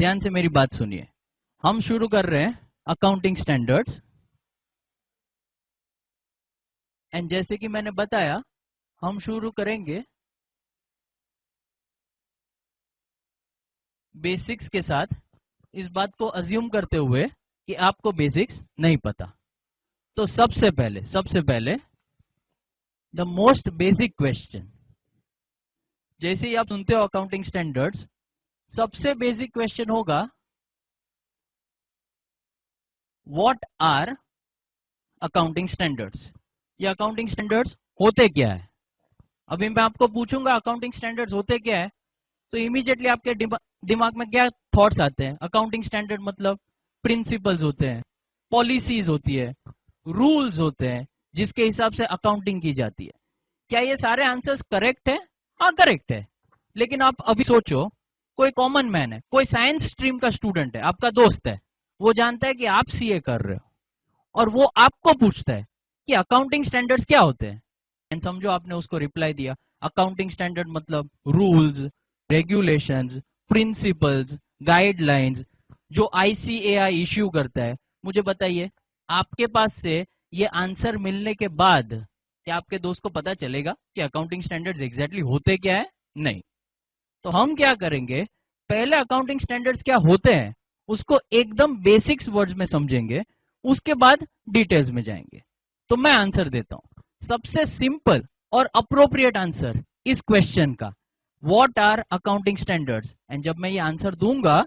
ध्यान से मेरी बात सुनिए। हम शुरू कर रहे हैं अकाउंटिंग स्टैंडर्ड्स, एंड जैसे कि मैंने बताया हम शुरू करेंगे बेसिक्स के साथ, इस बात को अज्यूम करते हुए कि आपको बेसिक्स नहीं पता। तो सबसे पहले द मोस्ट बेसिक क्वेश्चन, जैसे ही आप सुनते हो अकाउंटिंग स्टैंडर्ड्स, सबसे बेसिक क्वेश्चन होगा व्हाट आर अकाउंटिंग स्टैंडर्ड्स। ये अकाउंटिंग स्टैंडर्ड्स होते क्या है? अभी मैं आपको पूछूंगा अकाउंटिंग स्टैंडर्ड्स होते क्या है, तो इमीडिएटली आपके दिमाग में क्या थॉट्स आते हैं? अकाउंटिंग स्टैंडर्ड मतलब प्रिंसिपल्स होते हैं, पॉलिसीज होती है, रूल्स होते हैं जिसके हिसाब से अकाउंटिंग की जाती है। क्या ये सारे आंसर्स करेक्ट है? हाँ करेक्ट है। लेकिन आप अभी सोचो, कोई कॉमन मैन है, कोई साइंस स्ट्रीम का स्टूडेंट है, आपका दोस्त है, वो जानता है कि आप सीए कर रहे हो और वो आपको पूछता है कि अकाउंटिंग स्टैंडर्ड्स क्या होते हैं। एंड समझो आपने उसको रिप्लाई दिया अकाउंटिंग स्टैंडर्ड मतलब रूल्स, रेगुलेशंस, प्रिंसिपल्स, गाइडलाइंस जो आईसीएआई इश्यू करता है। मुझे बताइए, आपके पास से ये आंसर मिलने के बाद क्या आपके दोस्त को पता चलेगा कि अकाउंटिंग स्टैंडर्ड्स एग्जैक्टली होते क्या है? नहीं। तो हम क्या करेंगे, पहले अकाउंटिंग स्टैंडर्ड्स क्या होते हैं उसको एकदम बेसिक्स वर्ड्स में समझेंगे, उसके बाद डिटेल्स में जाएंगे। तो मैं आंसर देता हूं, सबसे सिंपल और अप्रोप्रिएट आंसर इस क्वेश्चन का what are accounting standards. And जब मैं ये आंसर दूंगा,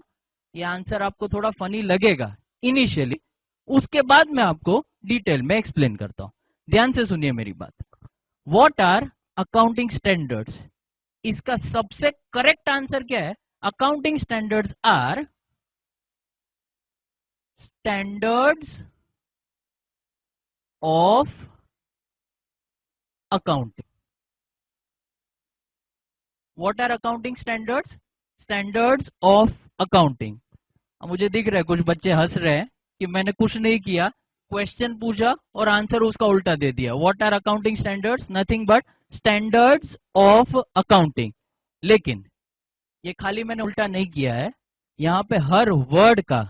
ये आंसर आपको थोड़ा फनी लगेगा इनिशियली, उसके बाद मैं आपको डिटेल में एक्सप्लेन करता हूं। ध्यान से सुनिए मेरी बात। व्हाट आर अकाउंटिंग स्टैंडर्ड्स, इसका सबसे करेक्ट आंसर क्या है? Accounting standards are standards of accounting. What are accounting standards? Standards of accounting. मुझे दिख रहा है कुछ बच्चे हंस रहे हैं कि मैंने कुछ नहीं किया, क्वेश्चन पूछा और आंसर उसका उल्टा दे दिया। What are accounting standards? Nothing but standards of accounting. लेकिन ये खाली मैंने उल्टा नहीं किया है, यहाँ पे हर वर्ड का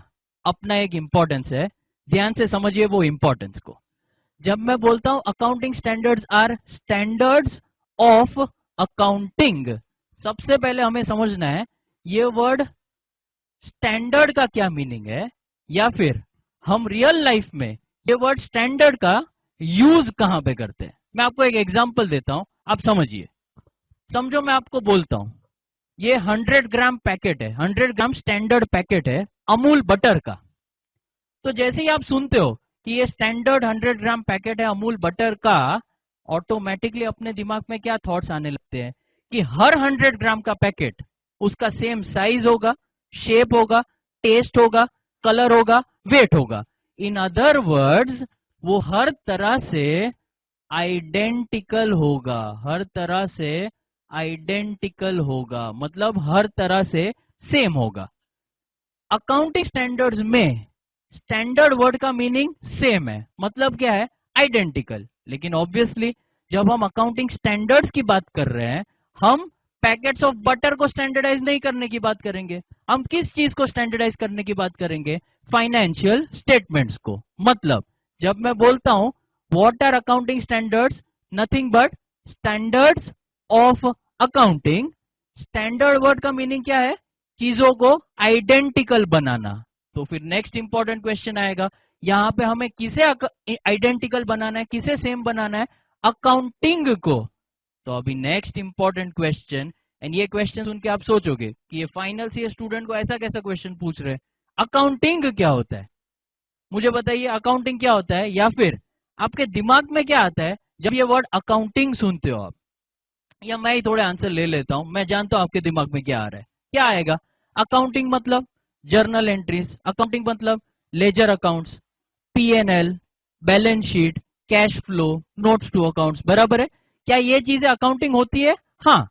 अपना एक इंपॉर्टेंस है। ध्यान से समझिए वो इंपॉर्टेंस को। जब मैं बोलता हूं accounting standards are standards of accounting, सबसे पहले हमें समझना है ये वर्ड स्टैंडर्ड का क्या मीनिंग है, या फिर हम रियल लाइफ में ये वर्ड स्टैंडर्ड का यूज कहां पे करते हैं। मैं आपको एक एग्जांपल देता हूं, आप समझिए। समझो मैं आपको बोलता हूं ये 100 ग्राम पैकेट है, 100 ग्राम स्टैंडर्ड पैकेट है अमूल बटर का। तो जैसे ही आप सुनते हो कि ये स्टैंडर्ड 100 ग्राम पैकेट है अमूल बटर का, ऑटोमेटिकली अपने दिमाग में क्या थॉट्स आने लगते हैं कि हर 100 ग्राम का पैकेट उसका सेम साइज होगा, शेप होगा, टेस्ट होगा, कलर होगा, वेट होगा। इन अदर वर्ड्स वो हर तरह से आइडेंटिकल होगा, हर तरह से आइडेंटिकल होगा, मतलब हर तरह से सेम होगा। अकाउंटिंग स्टैंडर्ड्स में स्टैंडर्ड वर्ड का मीनिंग सेम है, मतलब क्या है? आइडेंटिकल। लेकिन ऑब्वियसली जब हम अकाउंटिंग स्टैंडर्ड्स की बात कर रहे हैं, हम पैकेट्स ऑफ बटर को स्टैंडर्डाइज नहीं करने की बात करेंगे। हम किस चीज को स्टैंडर्डाइज करने की बात करेंगे? फाइनेंशियल स्टेटमेंट्स को। मतलब जब मैं बोलता हूं what are accounting standards, nothing but standards of accounting. Standard word का मीनिंग क्या है? चीजों को आइडेंटिकल बनाना। तो फिर नेक्स्ट इंपॉर्टेंट क्वेश्चन आएगा, यहां पे हमें किसे आइडेंटिकल बनाना है, किसे सेम बनाना है? अकाउंटिंग को। तो अभी नेक्स्ट इंपॉर्टेंट क्वेश्चन, एंड ये क्वेश्चन सुन के आप सोचोगे कि ये फाइनल सीए स्टूडेंट को ऐसा कैसा क्वेश्चन पूछ रहे हैं, अकाउंटिंग क्या होता है? मुझे बताइए अकाउंटिंग क्या होता है, या फिर आपके दिमाग में क्या आता है जब ये वर्ड अकाउंटिंग सुनते हो आप? या मैं ही थोड़े आंसर ले लेता हूं, मैं जानता हूं आपके दिमाग में क्या आ रहा है। क्या आएगा? अकाउंटिंग मतलब जर्नल एंट्रीज, अकाउंटिंग मतलब ledger accounts, PNL, balance sheet, cash flow, notes to accounts, बराबर है? क्या ये चीजें अकाउंटिंग होती है? हाँ।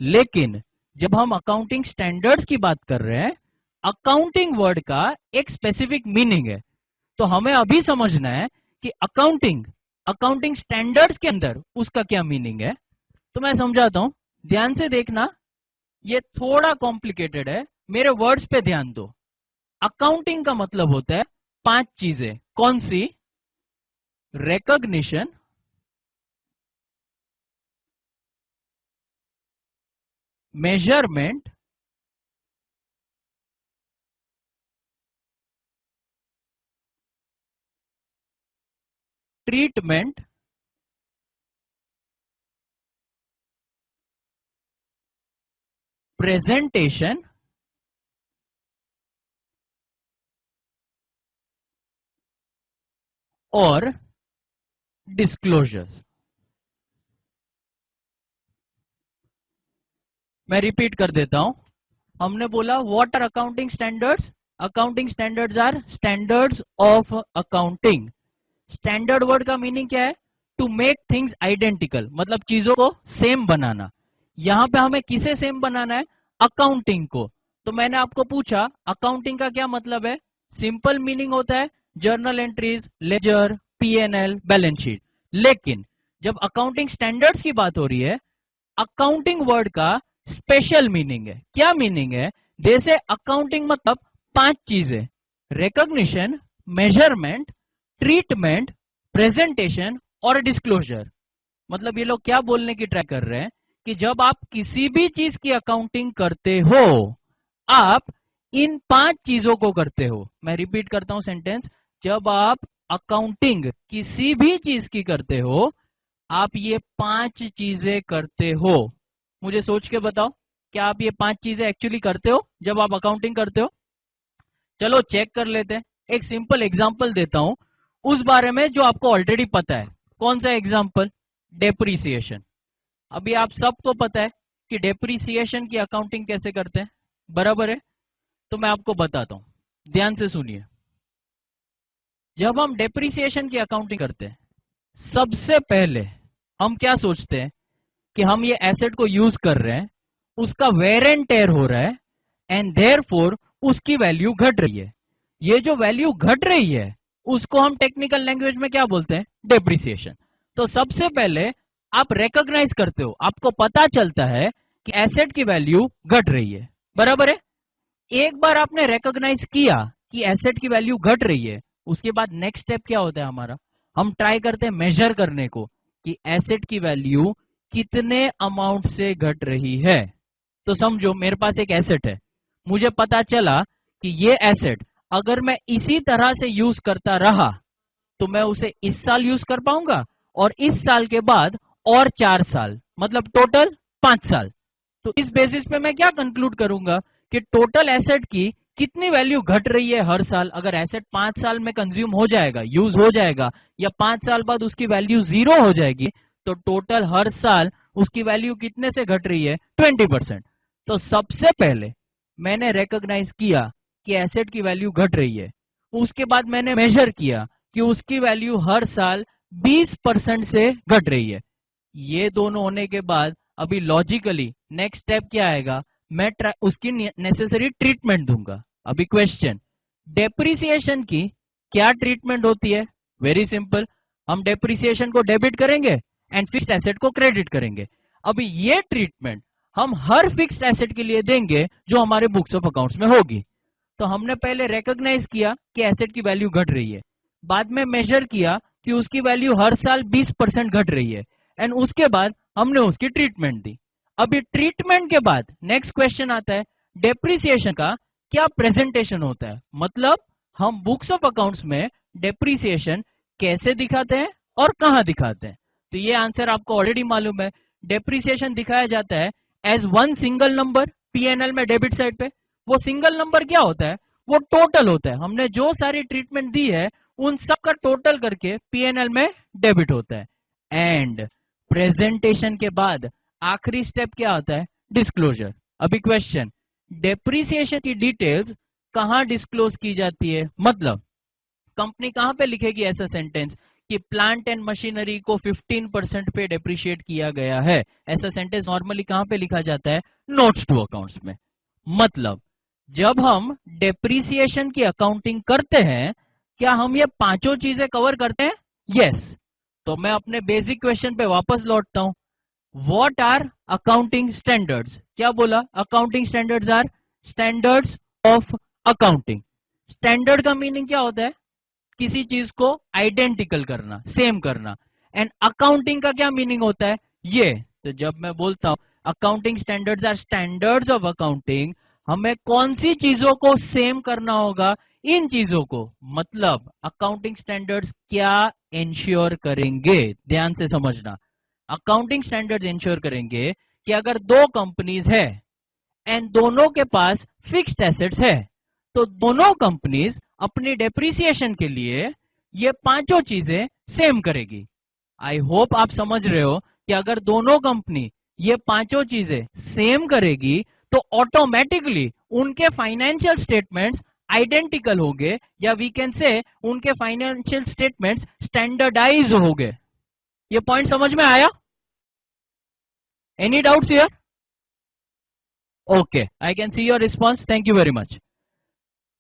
लेकिन जब हम अकाउंटिंग स्टैंडर्ड्स की बात कर रहे हैं, अकाउंटिंग वर्ड का एक स्पेसिफिक मीनिंग है। तो हमें अभी समझना है कि अकाउंटिंग अकाउंटिंग स्टैंडर्ड्स के अंदर उसका क्या मीनिंग है। तो मैं समझाता हूं, ध्यान से देखना, ये थोड़ा कॉम्प्लिकेटेड है, मेरे वर्ड्स पे ध्यान दो। अकाउंटिंग का मतलब होता है 5 चीजें। कौन सी? रिकॉग्निशन, मेजरमेंट, ट्रीटमेंट, प्रेजेंटेशन और डिस्क्लोजर्स। मैं रिपीट कर देता हूं। हमने बोला what are accounting standards? Accounting standards are standards of accounting. Standard word का मीनिंग क्या है? टू मेक थिंग्स आइडेंटिकल, मतलब चीजों को सेम बनाना। यहां पे हमें किसे सेम बनाना है? अकाउंटिंग को। तो मैंने आपको पूछा अकाउंटिंग का क्या मतलब है? सिंपल मीनिंग होता है journal entries, ledger, PNL, balance sheet. लेकिन जब अकाउंटिंग स्टैंडर्ड्स की बात हो रही है, अकाउंटिंग वर्ड का स्पेशल मीनिंग है। क्या मीनिंग है? जैसे अकाउंटिंग मतलब 5 चीजें, रिकॉग्निशन, मेजरमेंट, ट्रीटमेंट, प्रेजेंटेशन और डिस्क्लोजर। मतलब ये लोग क्या बोलने की ट्राई कर रहे हैं कि जब आप किसी भी चीज की अकाउंटिंग करते हो, आप इन 5 चीजों को करते हो। मैं रिपीट करता हूं सेंटेंस। जब आप अकाउंटिंग किसी भी चीज की करते हो, आप ये 5 चीजें करते हो। मुझे सोच के बताओ, क्या आप ये 5 चीजें एक्चुअली करते हो जब आप अकाउंटिंग करते हो? चलो चेक कर लेते हैं। एक सिंपल एग्जांपल देता हूं उस बारे में जो आपको ऑलरेडी पता है। कौन सा एग्जांपल? डेप्रीसिएशन। अभी आप सबको पता है कि डेप्रीसिएशन की अकाउंटिंग कैसे करते हैं, बराबर है? तो मैं आपको बताता हूं, ध्यान से सुनिए। जब हम डेप्रीसिएशन की अकाउंटिंग करते हैं, सबसे पहले हम क्या सोचते हैं कि हम ये एसेट को यूज कर रहे हैं, उसका वेयर एंड टेयर हो रहा है, एंड देयरफॉर उसकी वैल्यू घट रही है। ये जो वैल्यू घट रही है उसको हम टेक्निकल लैंग्वेज में क्या बोलते हैं? डेप्रिसिएशन। तो सबसे पहले आप रिकॉग्नाइज करते हो, आपको पता चलता है कि एसेट की वैल्यू घट रही है, बराबर है? एक बार आपने रिकॉग्नाइज किया कि एसेट की वैल्यू घट रही है, उसके बाद नेक्स्ट स्टेप क्या होता है हमारा? हम ट्राई करते हैं मेजर करने को कि एसेट की वैल्यू कितने अमाउंट से घट रही है। तो समझो मेरे पास एक एसेट है, मुझे पता चला कि ये एसेट अगर मैं इसी तरह से यूज करता रहा तो मैं उसे इस साल यूज कर पाऊंगा, और इस साल के बाद और 4 साल, मतलब टोटल 5 साल। तो इस बेसिस पे मैं क्या कंक्लूड करूंगा कि टोटल एसेट की कितनी वैल्यू घट रही है हर साल। अगर एसेट 5 साल में कंज्यूम हो जाएगा, यूज हो जाएगा, या 5 साल बाद उसकी वैल्यू 0 हो जाएगी, तो टोटल हर साल उसकी वैल्यू कितने से घट रही है? 20%। तो सबसे पहले मैंने रिकॉग्नाइज किया कि एसेट की वैल्यू घट रही है। उसके बाद मैंने मेजर किया कि उसकी वैल्यू हर साल 20% से घट रही है। ये दोनों होने के बाद अभी लॉजिकली नेक्स्ट स्टेप क्या आएगा? मैं उसकी नेसेसरी ट्रीटमेंट दूंगा। अभी क्वेश्चन, डेप्रिसिएशन की क्या ट्रीटमेंट होती है? वेरी सिंपल, हम डेप्रिसिएशन को डेबिट करेंगे एंड फिक्स्ड एसेट को क्रेडिट करेंगे। अभी ये ट्रीटमेंट हम हर फिक्स्ड एसेट के लिए देंगे जो हमारे बुक्स ऑफ अकाउंट्स में होगी। तो हमने पहले रिकॉग्नाइज किया कि एसेट की वैल्यू घट रही है, बाद में मेजर किया कि उसकी वैल्यू हर साल 20% घट रही है, एंड उसके बाद हमने उसकी ट्रीटमेंट दी। अभी ट्रीटमेंट के बाद नेक्स्ट क्वेश्चन आता है, डेप्रिसिएशन का क्या प्रेजेंटेशन होता है? मतलब हम बुक्स ऑफ अकाउंट्स में डेप्रिसिएशन कैसे दिखाते हैं और कहां दिखाते हैं? तो ये आंसर आपको ऑलरेडी मालूम है। डेप्रिसिएशन दिखाया जाता है as one single number PNL में डेबिट साइड पे। वो सिंगल नंबर क्या होता है? वो टोटल होता है। हमने जो सारी ट्रीटमेंट दी है उन सब का टोटल करके पीएनएल में डेबिट होता है। एंड प्रेजेंटेशन के बाद आखिरी स्टेप क्या होता है? डिस्क्लोजर। अभी क्वेश्चन, डेप्रिसिएशन की डिटेल्स कहां डिस्क्लोज की जाती है? मतलब कंपनी कहां पे लिखेगी ऐसा सेंटेंस कि प्लांट एंड मशीनरी को 15% पे डेप्रिशिएट किया गया है? ऐसा सेंटेंस नॉर्मली कहां पे लिखा जाता है? नोट्स टू अकाउंट्स में। मतलब जब हम डेप्रिसिएशन की अकाउंटिंग करते हैं, क्या हम ये पांचों चीजें कवर करते हैं? यस। तो मैं अपने बेसिक क्वेश्चन पे वापस लौटता हूं। What are accounting standards? क्या बोला? Accounting standards are standards of accounting. Standard का मीनिंग क्या होता है? किसी चीज को आइडेंटिकल करना, सेम करना। एंड अकाउंटिंग का क्या मीनिंग होता है? ये तो जब मैं बोलता हूं accounting standards are standards of accounting, हमें कौन सी चीजों को सेम करना होगा? इन चीजों को। मतलब अकाउंटिंग स्टैंडर्ड्स क्या इंश्योर करेंगे? ध्यान से समझना। अकाउंटिंग स्टैंडर्ड्स इंश्योर करेंगे कि अगर दो कंपनीज है एंड दोनों के पास फिक्स्ड एसेट्स है, तो दोनों कंपनीज अपनी डेप्रिसिएशन के लिए ये पांचों चीजें सेम करेगी। आई होप आप समझ रहे हो कि अगर दोनों कंपनी ये पांचों चीजें सेम करेगी तो ऑटोमेटिकली उनके फाइनेंशियल स्टेटमेंट्स आइडेंटिकल होंगे, या वी कैन से उनके फाइनेंशियल स्टेटमेंट्स स्टैंडर्डाइज होंगे। ये पॉइंट समझ में आया? Any doubts here? Okay, I can see your response, thank you very much.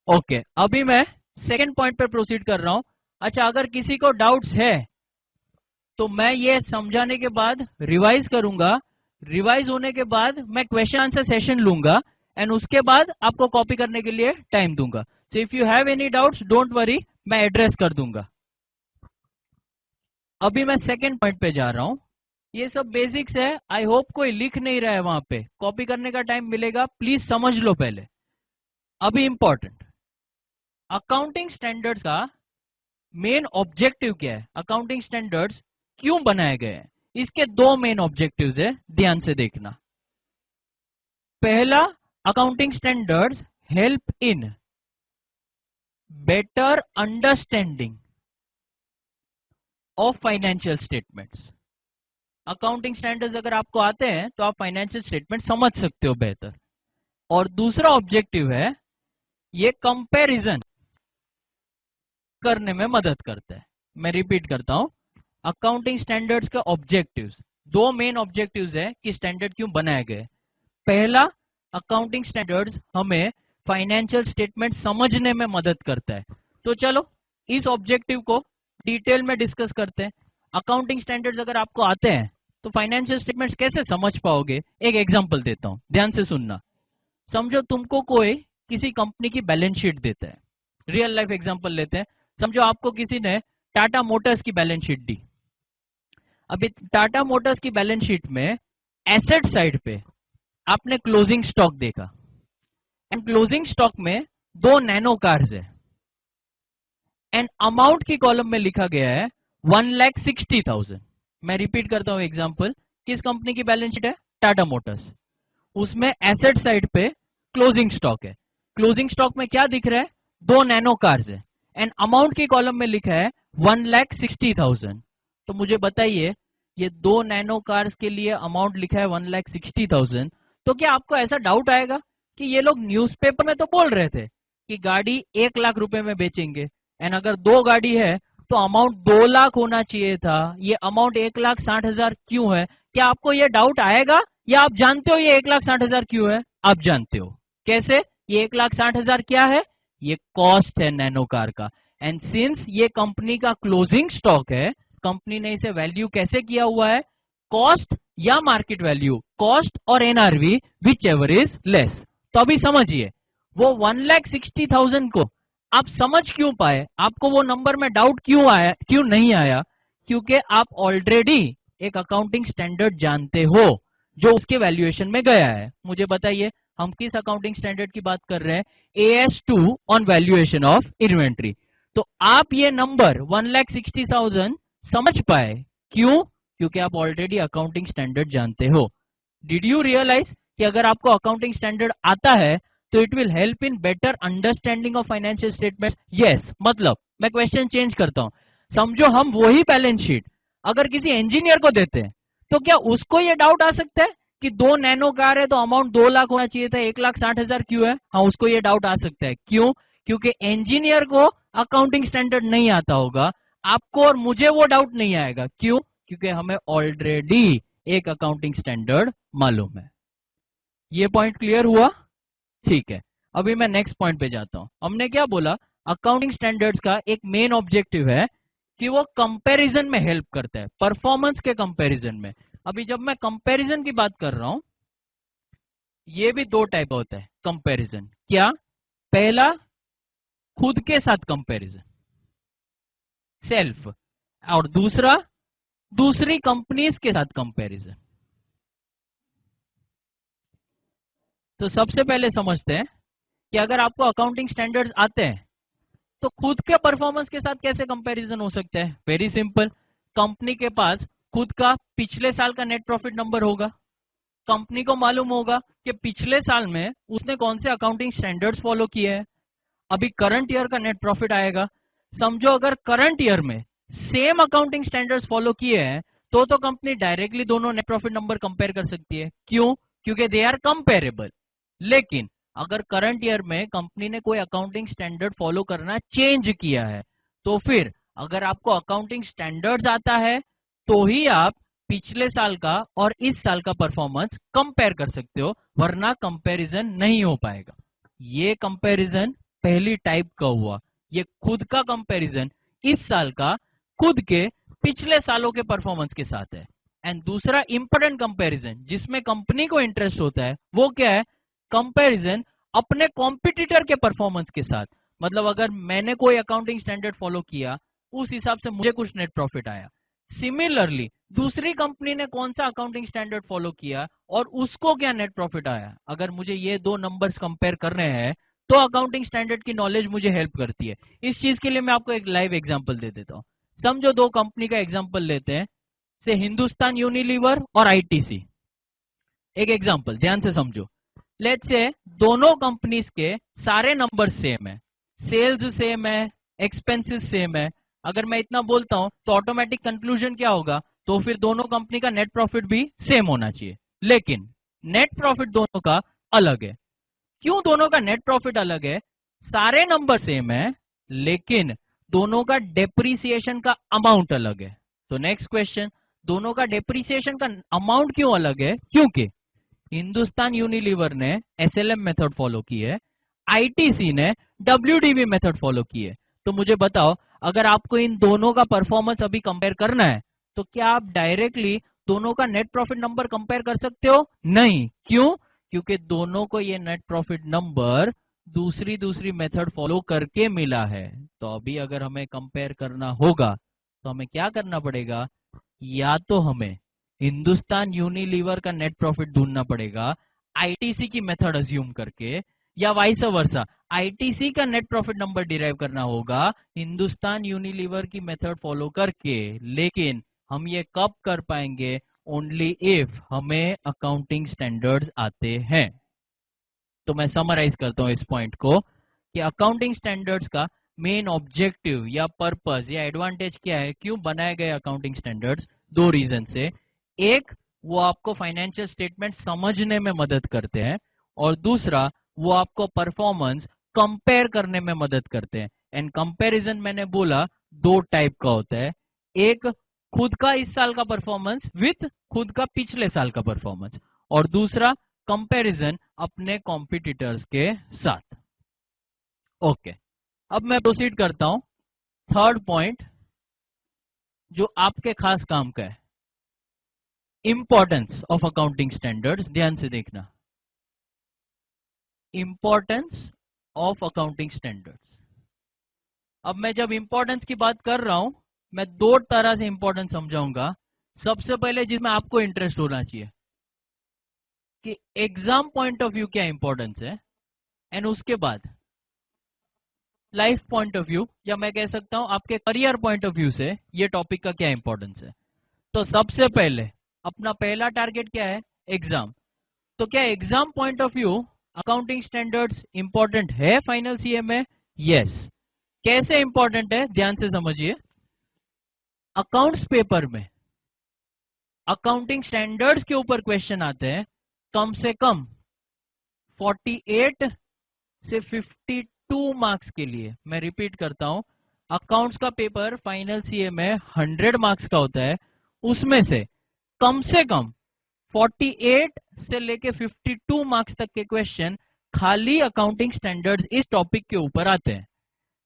Okay, अभी मैं सेकेंड पॉइंट पर प्रोसीड कर रहा हूं। अच्छा, अगर किसी को डाउट्स है तो मैं ये समझाने के बाद रिवाइज करूंगा। रिवाइज होने के बाद मैं क्वेश्चन आंसर सेशन लूंगा एंड उसके बाद आपको कॉपी करने के लिए टाइम दूंगा। So if you have any doubts don't worry, मैं एड्रेस कर दूंगा। अभी मैं सेकेंड पॉइंट पे जा रहा हूं। ये सब बेसिक्स है, आई होप कोई लिख नहीं रहा है वहां पे, कॉपी करने का टाइम मिलेगा, प्लीज समझ लो पहले। अभी इंपॉर्टेंट, अकाउंटिंग स्टैंडर्ड्स का मेन ऑब्जेक्टिव क्या है? अकाउंटिंग स्टैंडर्ड्स क्यों बनाए गए हैं? इसके दो मेन ऑब्जेक्टिव्स है, ध्यान से देखना। पहला, accounting standards help in better understanding of financial statements. Accounting standards अगर आपको आते हैं तो आप फाइनेंशियल स्टेटमेंट समझ सकते हो बेहतर। और दूसरा ऑब्जेक्टिव है, ये कंपैरिजन करने में मदद करता है। मैं रिपीट करता हूं, अकाउंटिंग स्टैंडर्ड्स का ऑब्जेक्टिव्स, दो मेन ऑब्जेक्टिव्स है कि स्टैंडर्ड क्यों बनाए गए। पहला, अकाउंटिंग स्टैंडर्ड्स हमें फाइनेंशियल स्टेटमेंट समझने में मदद करता है। तो चलो इस ऑब्जेक्टिव को डिटेल में डिस्कस करते हैं। अकाउंटिंग स्टैंडर्ड्स अगर आपको आते हैं तो फाइनेंशियल स्टेटमेंट्स कैसे समझ पाओगे? एक एग्जांपल देता हूं, ध्यान से सुनना। समझो तुमको कोई किसी कंपनी की बैलेंस शीट देता है। रियल लाइफ एग्जांपल लेते हैं। समझो आपको किसी ने टाटा मोटर्स की बैलेंस शीट दी। अभी टाटा मोटर्स की बैलेंस शीट में एसेट साइड पे आपने क्लोजिंग स्टॉक देखा एंड क्लोजिंग स्टॉक में दो नैनो कार्स है एंड अमाउंट की कॉलम में लिखा गया है 1,60,000। मैं रिपीट करता हूं एग्जांपल, किस कंपनी की बैलेंस शीट है? टाटा मोटर्स। उसमें एसेट साइड पे क्लोजिंग स्टॉक है। क्लोजिंग स्टॉक में क्या दिख रहा है? दो नैनो कार्स है एंड अमाउंट की कॉलम में लिखा है 1,60,000। तो मुझे बताइए, ये दो नैनो कार्स के लिए अमाउंट लिखा है 1,60,000, तो क्या आपको ऐसा डाउट आएगा कि ये लोग न्यूज़पेपर में तो बोल रहे थे कि गाड़ी 1,00,000 रुपए में बेचेंगे एंड अगर दो गाड़ी है तो अमाउंट 2,00,000 होना चाहिए था, ये अमाउंट 1,60,000 क्यों है? क्या आपको ये डाउट आएगा? या आप जानते हो ये 1,60,000 क्यों है? आप जानते हो। कैसे? ये 1,60,000 क्या है? ये कॉस्ट है नैनो कार का। एंड सिंस ये कंपनी का क्लोजिंग स्टॉक है, कंपनी ने इसे वैल्यू कैसे किया हुआ है? कॉस्ट या मार्केट वैल्यू, कॉस्ट और NRV which ever is less. तो अभी समझिए, वो 1,60,000 को आप समझ क्यों पाए? आपको वो नंबर में डाउट क्यों आया, क्यों नहीं आया? क्योंकि आप ऑलरेडी एक अकाउंटिंग स्टैंडर्ड जानते हो जो उसके वैल्यूएशन में गया है। मुझे बताइए, हम किस अकाउंटिंग स्टैंडर्ड की बात कर रहे हैं? AS2 on valuation of inventory. तो आप ये नंबर 1,60,000 समझ पाए, क्यों? क्योंकि आप ऑलरेडी अकाउंटिंग स्टैंडर्ड जानते हो। डिड यू रियलाइज कि अगर आपको अकाउंटिंग स्टैंडर्ड आता है तो it will help in better understanding of financial statement? Yes. मतलब मैं क्वेश्चन चेंज करता हूं। समझो हम वही बैलेंस शीट अगर किसी इंजीनियर को देते हैं तो क्या उसको ये डाउट आ सकता है कि दो नैनो कार है तो अमाउंट 2,00,000 होना चाहिए था, 1,60,000 क्यों है? हाँ, उसको ये डाउट आ सकता है। क्यों? क्योंकि इंजीनियर को अकाउंटिंग स्टैंडर्ड नहीं आता होगा। आपको और मुझे वो डाउट नहीं आएगा। क्यों? क्योंकि हमें ऑलरेडी एक अकाउंटिंग स्टैंडर्ड मालूम है। ये पॉइंट क्लियर हुआ? ठीक है, अभी मैं नेक्स्ट पॉइंट पे जाता हूं। हमने क्या बोला? अकाउंटिंग स्टैंडर्ड्स का एक मेन ऑब्जेक्टिव है कि वो कंपैरिजन में हेल्प करता है, परफॉर्मेंस के कंपैरिजन में। अभी जब मैं कंपैरिजन की बात कर रहा हूं ये भी दो टाइप का होता है कंपैरिजन। क्या? पहला खुद के साथ कंपैरिजन, सेल्फ, और दूसरा दूसरी कंपनीज के साथ कंपैरिजन। तो सबसे पहले समझते हैं कि अगर आपको अकाउंटिंग स्टैंडर्ड्स आते हैं तो खुद के परफॉर्मेंस के साथ कैसे कंपैरिजन हो सकता है। वेरी सिंपल, कंपनी के पास खुद का पिछले साल का नेट प्रॉफिट नंबर होगा, कंपनी को मालूम होगा कि पिछले साल में उसने कौन से अकाउंटिंग स्टैंडर्ड्स फॉलो किए हैं। अभी करंट ईयर का नेट प्रॉफिट आएगा, समझो अगर करंट ईयर में सेम अकाउंटिंग स्टैंडर्ड्स फॉलो किए हैं तो कंपनी डायरेक्टली दोनों नेट प्रॉफिट नंबर कंपेयर कर सकती है। क्यों? क्योंकि दे आर कंपेरेबल। लेकिन अगर करंट ईयर में कंपनी ने कोई अकाउंटिंग स्टैंडर्ड फॉलो करना चेंज किया है तो फिर अगर आपको अकाउंटिंग स्टैंडर्ड्स आता है तो ही आप पिछले साल का और इस साल का परफॉर्मेंस कंपेयर कर सकते हो, वरना कंपैरिजन नहीं हो पाएगा। ये कंपैरिजन पहली टाइप का हुआ, ये खुद का कंपैरिजन इस साल का खुद के पिछले सालों के परफॉर्मेंस के साथ है। एंड दूसरा इंपॉर्टेंट कंपैरिजन जिसमें कंपनी को इंटरेस्ट होता है वो क्या है? कंपैरिजन अपने कॉम्पिटिटर के परफॉर्मेंस के साथ। मतलब अगर मैंने कोई अकाउंटिंग स्टैंडर्ड फॉलो किया, उस हिसाब से मुझे कुछ नेट प्रॉफिट आया, सिमिलरली दूसरी कंपनी ने कौन सा अकाउंटिंग स्टैंडर्ड फॉलो किया और उसको क्या नेट प्रॉफिट आया, अगर मुझे ये दो नंबर्स कंपेयर करने हैं तो अकाउंटिंग स्टैंडर्ड की नॉलेज मुझे हेल्प करती है। इस चीज के लिए मैं आपको एक लाइव एग्जांपल दे देता हूँ। समझो दो कंपनी का एग्जांपल लेते हैं, से हिंदुस्तान यूनिलीवर और आईटीसी। एक एग्जांपल ध्यान से समझो। लेट्स से दोनों कंपनीज के सारे नंबर सेम है, सेल्स सेम है, एक्सपेंसेस सेम है। अगर मैं इतना बोलता हूं तो ऑटोमेटिक कंक्लूजन क्या होगा? तो फिर दोनों कंपनी का नेट प्रॉफिट भी सेम होना चाहिए। लेकिन नेट प्रॉफिट दोनों का अलग है। क्यों दोनों का नेट प्रॉफिट अलग है? सारे नंबर सेम है लेकिन दोनों का डेप्रीसिएशन का अमाउंट अलग है। तो नेक्स्ट क्वेश्चन, दोनों का डेप्रीसिएशन का अमाउंट क्यों अलग है? क्योंकि हिंदुस्तान यूनिलीवर ने एसएलएम मेथड फॉलो की है, आईटीसी ने डब्ल्यूडीवी मेथड फॉलो की है। तो मुझे बताओ, अगर आपको इन दोनों का परफॉर्मेंस अभी कंपेयर करना है तो क्या आप डायरेक्टली दोनों का नेट प्रॉफिट नंबर कंपेयर कर सकते हो? नहीं। क्यों? क्योंकि दोनों को ये नेट प्रॉफिट नंबर दूसरी दूसरी मेथड फॉलो करके मिला है। तो अभी अगर हमें कंपेयर करना होगा तो हमें क्या करना पड़ेगा? या तो हमें हिंदुस्तान यूनिलीवर का नेट प्रॉफिट ढूंढना पड़ेगा आईटीसी की मेथड अज्यूम करके, या वाइस वर्सा आईटीसी का नेट प्रॉफिट नंबर डिराइव करना होगा हिंदुस्तान यूनिलीवर की मेथड फॉलो करके। लेकिन हम ये कब कर पाएंगे? ओनली इफ हमें अकाउंटिंग स्टैंडर्ड्स आते हैं। तो मैं समराइज करता हूं इस पॉइंट को कि अकाउंटिंग स्टैंडर्ड्स का मेन ऑब्जेक्टिव या पर्पस या एडवांटेज क्या है, क्यों बनाए गए अकाउंटिंग स्टैंडर्ड्स? दो रीजन से। एक, वो आपको फाइनेंशियल स्टेटमेंट समझने में मदद करते हैं, और दूसरा वो आपको परफॉर्मेंस कंपेयर करने में मदद करते हैं। एंड कंपैरिजन मैंने बोला दो टाइप का होता है, एक खुद का इस साल का परफॉर्मेंस विथ खुद का पिछले साल का परफॉर्मेंस, और दूसरा कंपैरिजन अपने कॉम्पिटिटर्स के साथ। ओके, अब मैं प्रोसीड करता हूं थर्ड पॉइंट जो आपके खास काम का है, इंपॉर्टेंस ऑफ अकाउंटिंग स्टैंडर्ड्स। ध्यान से देखना, इंपॉर्टेंस ऑफ अकाउंटिंग स्टैंडर्ड्स। अब मैं जब इंपॉर्टेंस की बात कर रहा हूं, मैं दो तरह से इंपॉर्टेंस समझाऊंगा। सबसे पहले जिसमें आपको इंटरेस्ट होना चाहिए कि एग्जाम पॉइंट ऑफ व्यू क्या इंपॉर्टेंस है, एंड उसके बाद लाइफ पॉइंट ऑफ व्यू, या मैं कह सकता हूं आपके करियर पॉइंट ऑफ व्यू से ये टॉपिक का क्या इंपॉर्टेंस है। तो सबसे पहले अपना पहला टारगेट क्या है? एग्जाम। तो क्या exam point of view accounting standards important है फाइनल सीए में? यस। कैसे इंपॉर्टेंट है? ध्यान से समझिए। अकाउंट्स पेपर में अकाउंटिंग स्टैंडर्ड्स के ऊपर क्वेश्चन आते हैं कम से कम 48 से 52 मार्क्स के लिए। मैं रिपीट करता हूं, अकाउंट्स का पेपर फाइनल सीए में 100 मार्क्स का होता है, उसमें से कम 48 से लेके 52 मार्क्स तक के क्वेश्चन खाली अकाउंटिंग स्टैंडर्ड्स इस टॉपिक के ऊपर आते हैं।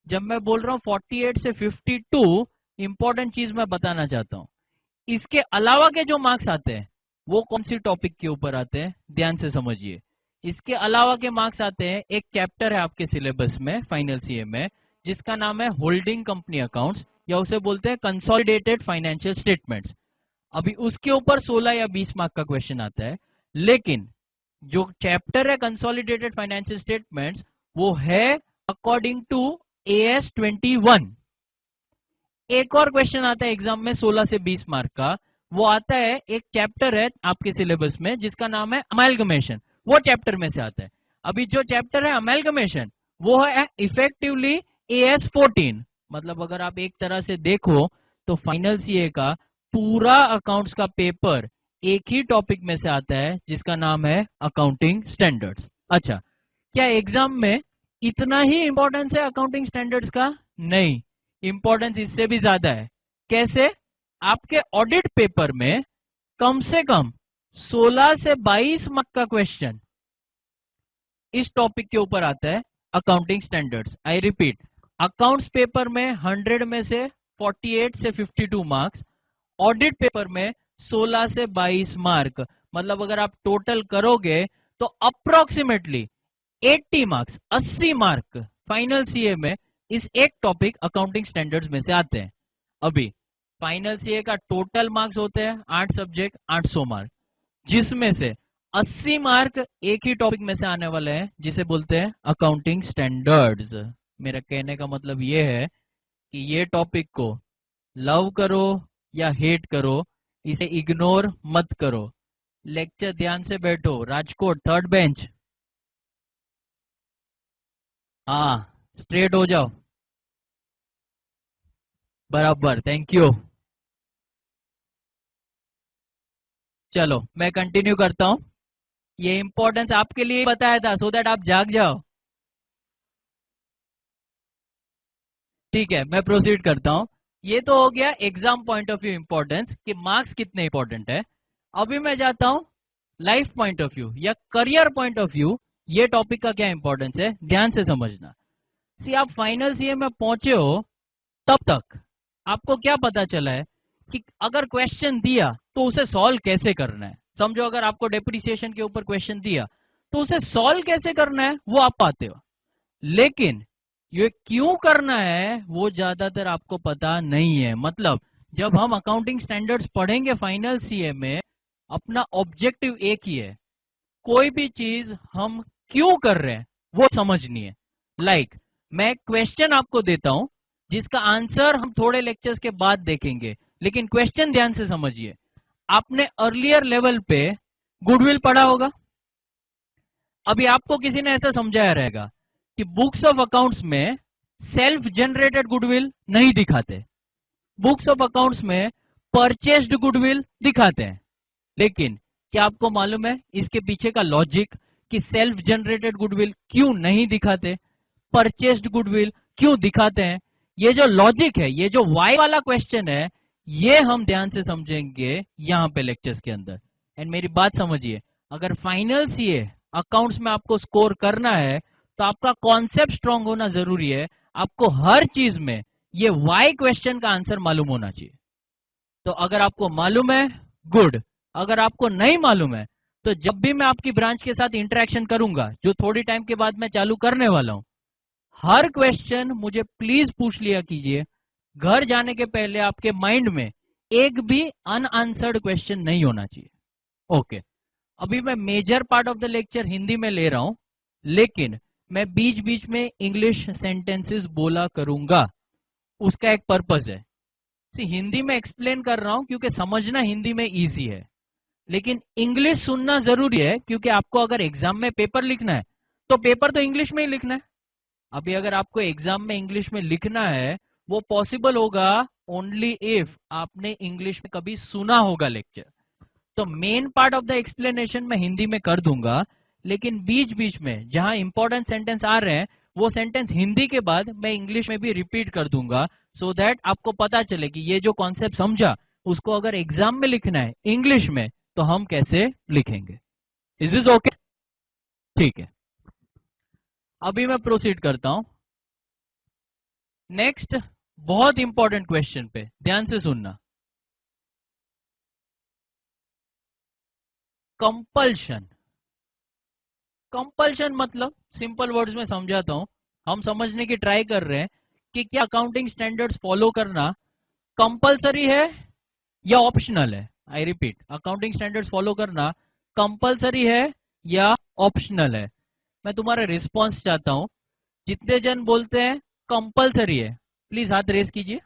जब मैं बोल रहा हूं 48 से 52, इंपॉर्टेंट चीज मैं बताना चाहता हूं, इसके अलावा के जो मार्क्स आते हैं वो कौन सी टॉपिक के ऊपर आते हैं? ध्यान से समझिए। इसके अलावा के मार्क्स आते हैं, एक चैप्टर है आपके सिलेबस में फाइनल सीए में जिसका नाम है होल्डिंग कंपनी अकाउंट्स, या उसे बोलते हैं कंसोलिडेटेड फाइनेंशियल स्टेटमेंट्स। अभी उसके ऊपर 16 या 20 मार्क का क्वेश्चन आता है, लेकिन जो चैप्टर है कंसोलिडेटेड फाइनेंशियल स्टेटमेंट्स वो है अकॉर्डिंग टू AS 21। एक और क्वेश्चन आता है एग्जाम में 16 से 20 मार्क का, वो आता है, एक चैप्टर है आपके सिलेबस में जिसका नाम है अमेलगमेशन, वो चैप्टर में से आता है। अभी जो चैप्टर है अमेलगमेशन वो है इफेक्टिवली AS 14। मतलब अगर आप एक तरह से देखो तो फाइनल सीए का पूरा अकाउंट्स का पेपर एक ही टॉपिक में से आता है जिसका नाम है अकाउंटिंग स्टैंडर्ड्स। अच्छा, क्या एग्जाम में इतना ही इंपॉर्टेंस है अकाउंटिंग स्टैंडर्ड्स का? नहीं, इंपॉर्टेंस इससे भी ज्यादा है। कैसे? आपके ऑडिट पेपर में कम से कम 16 से 22 मार्क का क्वेश्चन इस टॉपिक के ऊपर आता है, accounting standards. I repeat, accounts paper में 100 में से 48 से 52 मार्क्स, ऑडिट पेपर में 16 से 22 मार्क। मतलब अगर आप टोटल करोगे तो approximately 80 marks, 80 mark final CA में इस एक टॉपिक अकाउंटिंग स्टैंडर्ड्स में से आते हैं। अभी फाइनल सीए का टोटल मार्क्स होते हैं 8 सब्जेक्ट 800 मार्क, जिसमें से 80 मार्क एक ही टॉपिक में से आने वाले हैं जिसे बोलते हैं अकाउंटिंग स्टैंडर्ड्स। मेरा कहने का मतलब ये है कि ये टॉपिक को लव करो या हेट करो, इसे इग्नोर मत करो। लेक्चर ध्यान से बैठो। राजकोट थर्ड बेंच, हाँ स्ट्रेट हो जाओ, बराबर, थैंक यू। चलो मैं कंटिन्यू करता हूं। ये इंपॉर्टेंस आपके लिए बताया था सो दैट आप जाग जाओ। ठीक है, मैं प्रोसीड करता हूं। ये तो हो गया exam point of view importance कि मार्क्स कितने इंपॉर्टेंट है। अभी मैं जाता हूं लाइफ पॉइंट ऑफ व्यू या करियर पॉइंट ऑफ व्यू, ये टॉपिक का क्या इंपॉर्टेंस है, ध्यान से समझना। सी आप फाइनल सीए में पहुंचे हो तब तक आपको क्या पता चला है कि अगर क्वेश्चन दिया तो उसे सॉल्व कैसे करना है। समझो अगर आपको डेप्रिसिएशन के ऊपर क्वेश्चन दिया तो उसे सॉल्व कैसे करना है वो आप पाते हो, लेकिन ये क्यों करना है वो ज्यादातर आपको पता नहीं है। मतलब जब हम अकाउंटिंग स्टैंडर्ड्स पढ़ेंगे फाइनल सीए में, अपना ऑब्जेक्टिव एक ही है, कोई भी चीज हम क्यों कर रहे हैं वो समझनी है। लाइक मैं क्वेश्चन आपको देता हूं जिसका आंसर हम थोड़े लेक्चर्स के बाद देखेंगे, लेकिन क्वेश्चन ध्यान से समझिए। आपने अर्लियर लेवल पे गुडविल पढ़ा होगा। अभी आपको किसी ने ऐसा समझाया रहेगा कि बुक्स ऑफ अकाउंट्स में सेल्फ जनरेटेड गुडविल नहीं दिखाते, बुक्स ऑफ अकाउंट्स में परचेस्ड गुडविल दिखाते हैं। लेकिन क्या आपको मालूम है इसके पीछे का लॉजिक कि सेल्फ जनरेटेड गुडविल क्यों नहीं दिखाते, परचेस्ड गुडविल क्यों दिखाते हैं? ये जो लॉजिक है, ये जो वाई वाला क्वेश्चन है, ये हम ध्यान से समझेंगे यहां पे लेक्चर्स के अंदर। एंड मेरी बात समझिए, अगर फाइनल सीए अकाउंट्स में आपको स्कोर करना है तो आपका कॉन्सेप्ट स्ट्रांग होना जरूरी है। आपको हर चीज में ये वाई क्वेश्चन का आंसर मालूम होना चाहिए। तो अगर आपको मालूम है, गुड। अगर आपको नहीं मालूम है तो जब भी मैं आपकी ब्रांच के साथ इंटरेक्शन करूंगा, जो थोड़ी टाइम के बाद मैं चालू करने वाला हूं, हर क्वेश्चन मुझे प्लीज पूछ लिया कीजिए। घर जाने के पहले आपके माइंड में एक भी अनआंसर्ड क्वेश्चन नहीं होना चाहिए। ओके, अभी मैं major part of the lecture Hindi में ले रहा हूं, लेकिन मैं बीच बीच में इंग्लिश सेंटेंसेस बोला करूंगा। उसका एक पर्पस है। हिंदी में एक्सप्लेन कर रहा हूं क्योंकि समझना हिंदी में इजी है, लेकिन इंग्लिश सुनना जरूरी है क्योंकि आपको अगर एग्जाम में पेपर लिखना है तो पेपर तो इंग्लिश में ही लिखना है। अभी अगर आपको एग्जाम में इंग्लिश में लिखना है वो पॉसिबल होगा ओनली इफ आपने इंग्लिश में कभी सुना होगा लेक्चर। तो main part of the explanation मैं हिंदी में कर दूंगा, लेकिन बीच बीच में जहां इंपॉर्टेंट सेंटेंस आ रहे हैं वो सेंटेंस हिंदी के बाद मैं इंग्लिश में भी रिपीट कर दूंगा, सो दैट आपको पता चले कि ये जो कॉन्सेप्ट समझा उसको अगर एग्जाम में लिखना है इंग्लिश में तो हम कैसे लिखेंगे। Is this okay? ठीक है, अभी मैं प्रोसीड करता हूं नेक्स्ट बहुत इंपॉर्टेंट क्वेश्चन पे, ध्यान से सुनना। कंपल्शन। कंपल्शन मतलब सिंपल वर्ड्स में समझाता हूं, हम समझने की ट्राई कर रहे हैं कि क्या अकाउंटिंग स्टैंडर्ड्स फॉलो करना कंपलसरी है या ऑप्शनल है। I repeat, accounting standards follow करना कंपलसरी है या ऑप्शनल है। मैं तुम्हारा रिस्पॉन्स चाहता हूं। जितने जन बोलते हैं कंपलसरी है, प्लीज हाथ रेस कीजिए।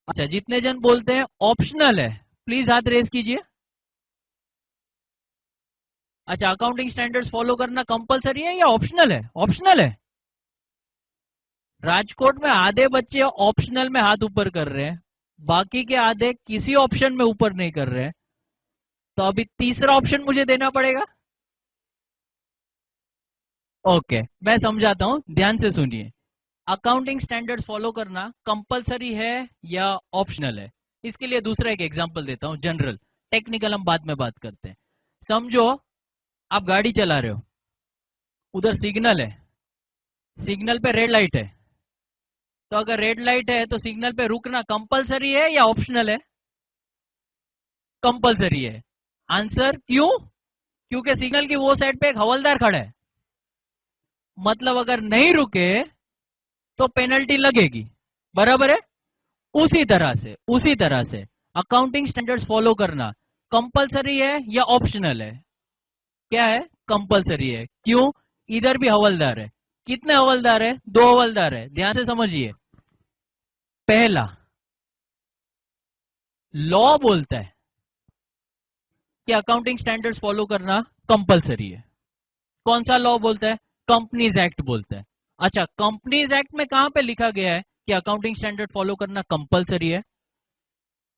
अच्छा, जितने जन बोलते हैं ऑप्शनल है, प्लीज हाथ रेस कीजिए। अच्छा, अकाउंटिंग स्टैंडर्ड्स फॉलो करना कंपलसरी है या ऑप्शनल है? ऑप्शनल है। राजकोट में आधे बच्चे ऑप्शनल में हाथ ऊपर कर रहे हैं, बाकी के आधे किसी ऑप्शन में ऊपर नहीं कर रहे हैं। तो अभी तीसरा ऑप्शन मुझे देना पड़ेगा। ओके, मैं समझाता हूं, ध्यान से सुनिए। अकाउंटिंग स्टैंडर्ड्स फॉलो करना कंपलसरी है या ऑप्शनल है? इसके लिए दूसरा एक एग्जांपल देता हूं, जनरल। टेक्निकल हम बाद में बात करते हैं। समझो आप गाड़ी चला रहे हो, उधर सिग्नल है, सिग्नल पे रेड लाइट है। तो अगर रेड लाइट है तो सिग्नल पे रुकना कंपलसरी है या ऑप्शनल है? कंपलसरी है। आंसर क्यों? क्योंकि सिग्नल की वो साइड पे एक हवलदार खड़ा है, मतलब अगर नहीं रुके तो पेनल्टी लगेगी। बराबर है? उसी तरह से अकाउंटिंग स्टैंडर्ड्स फॉलो करना कंपलसरी है या ऑप्शनल है? क्या है? कंपलसरी है। क्यों? इधर भी हवलदार है। कितने हवलदार है? दो हवलदार है। ध्यान से समझिए। पहला, लॉ बोलता है कि अकाउंटिंग स्टैंडर्ड्स फॉलो करना कंपलसरी है। कौन सा लॉ बोलता है? कंपनीज एक्ट बोलता है। अच्छा, कंपनीज एक्ट में कहां पे लिखा गया है कि अकाउंटिंग स्टैंडर्ड फॉलो करना कंपलसरी है?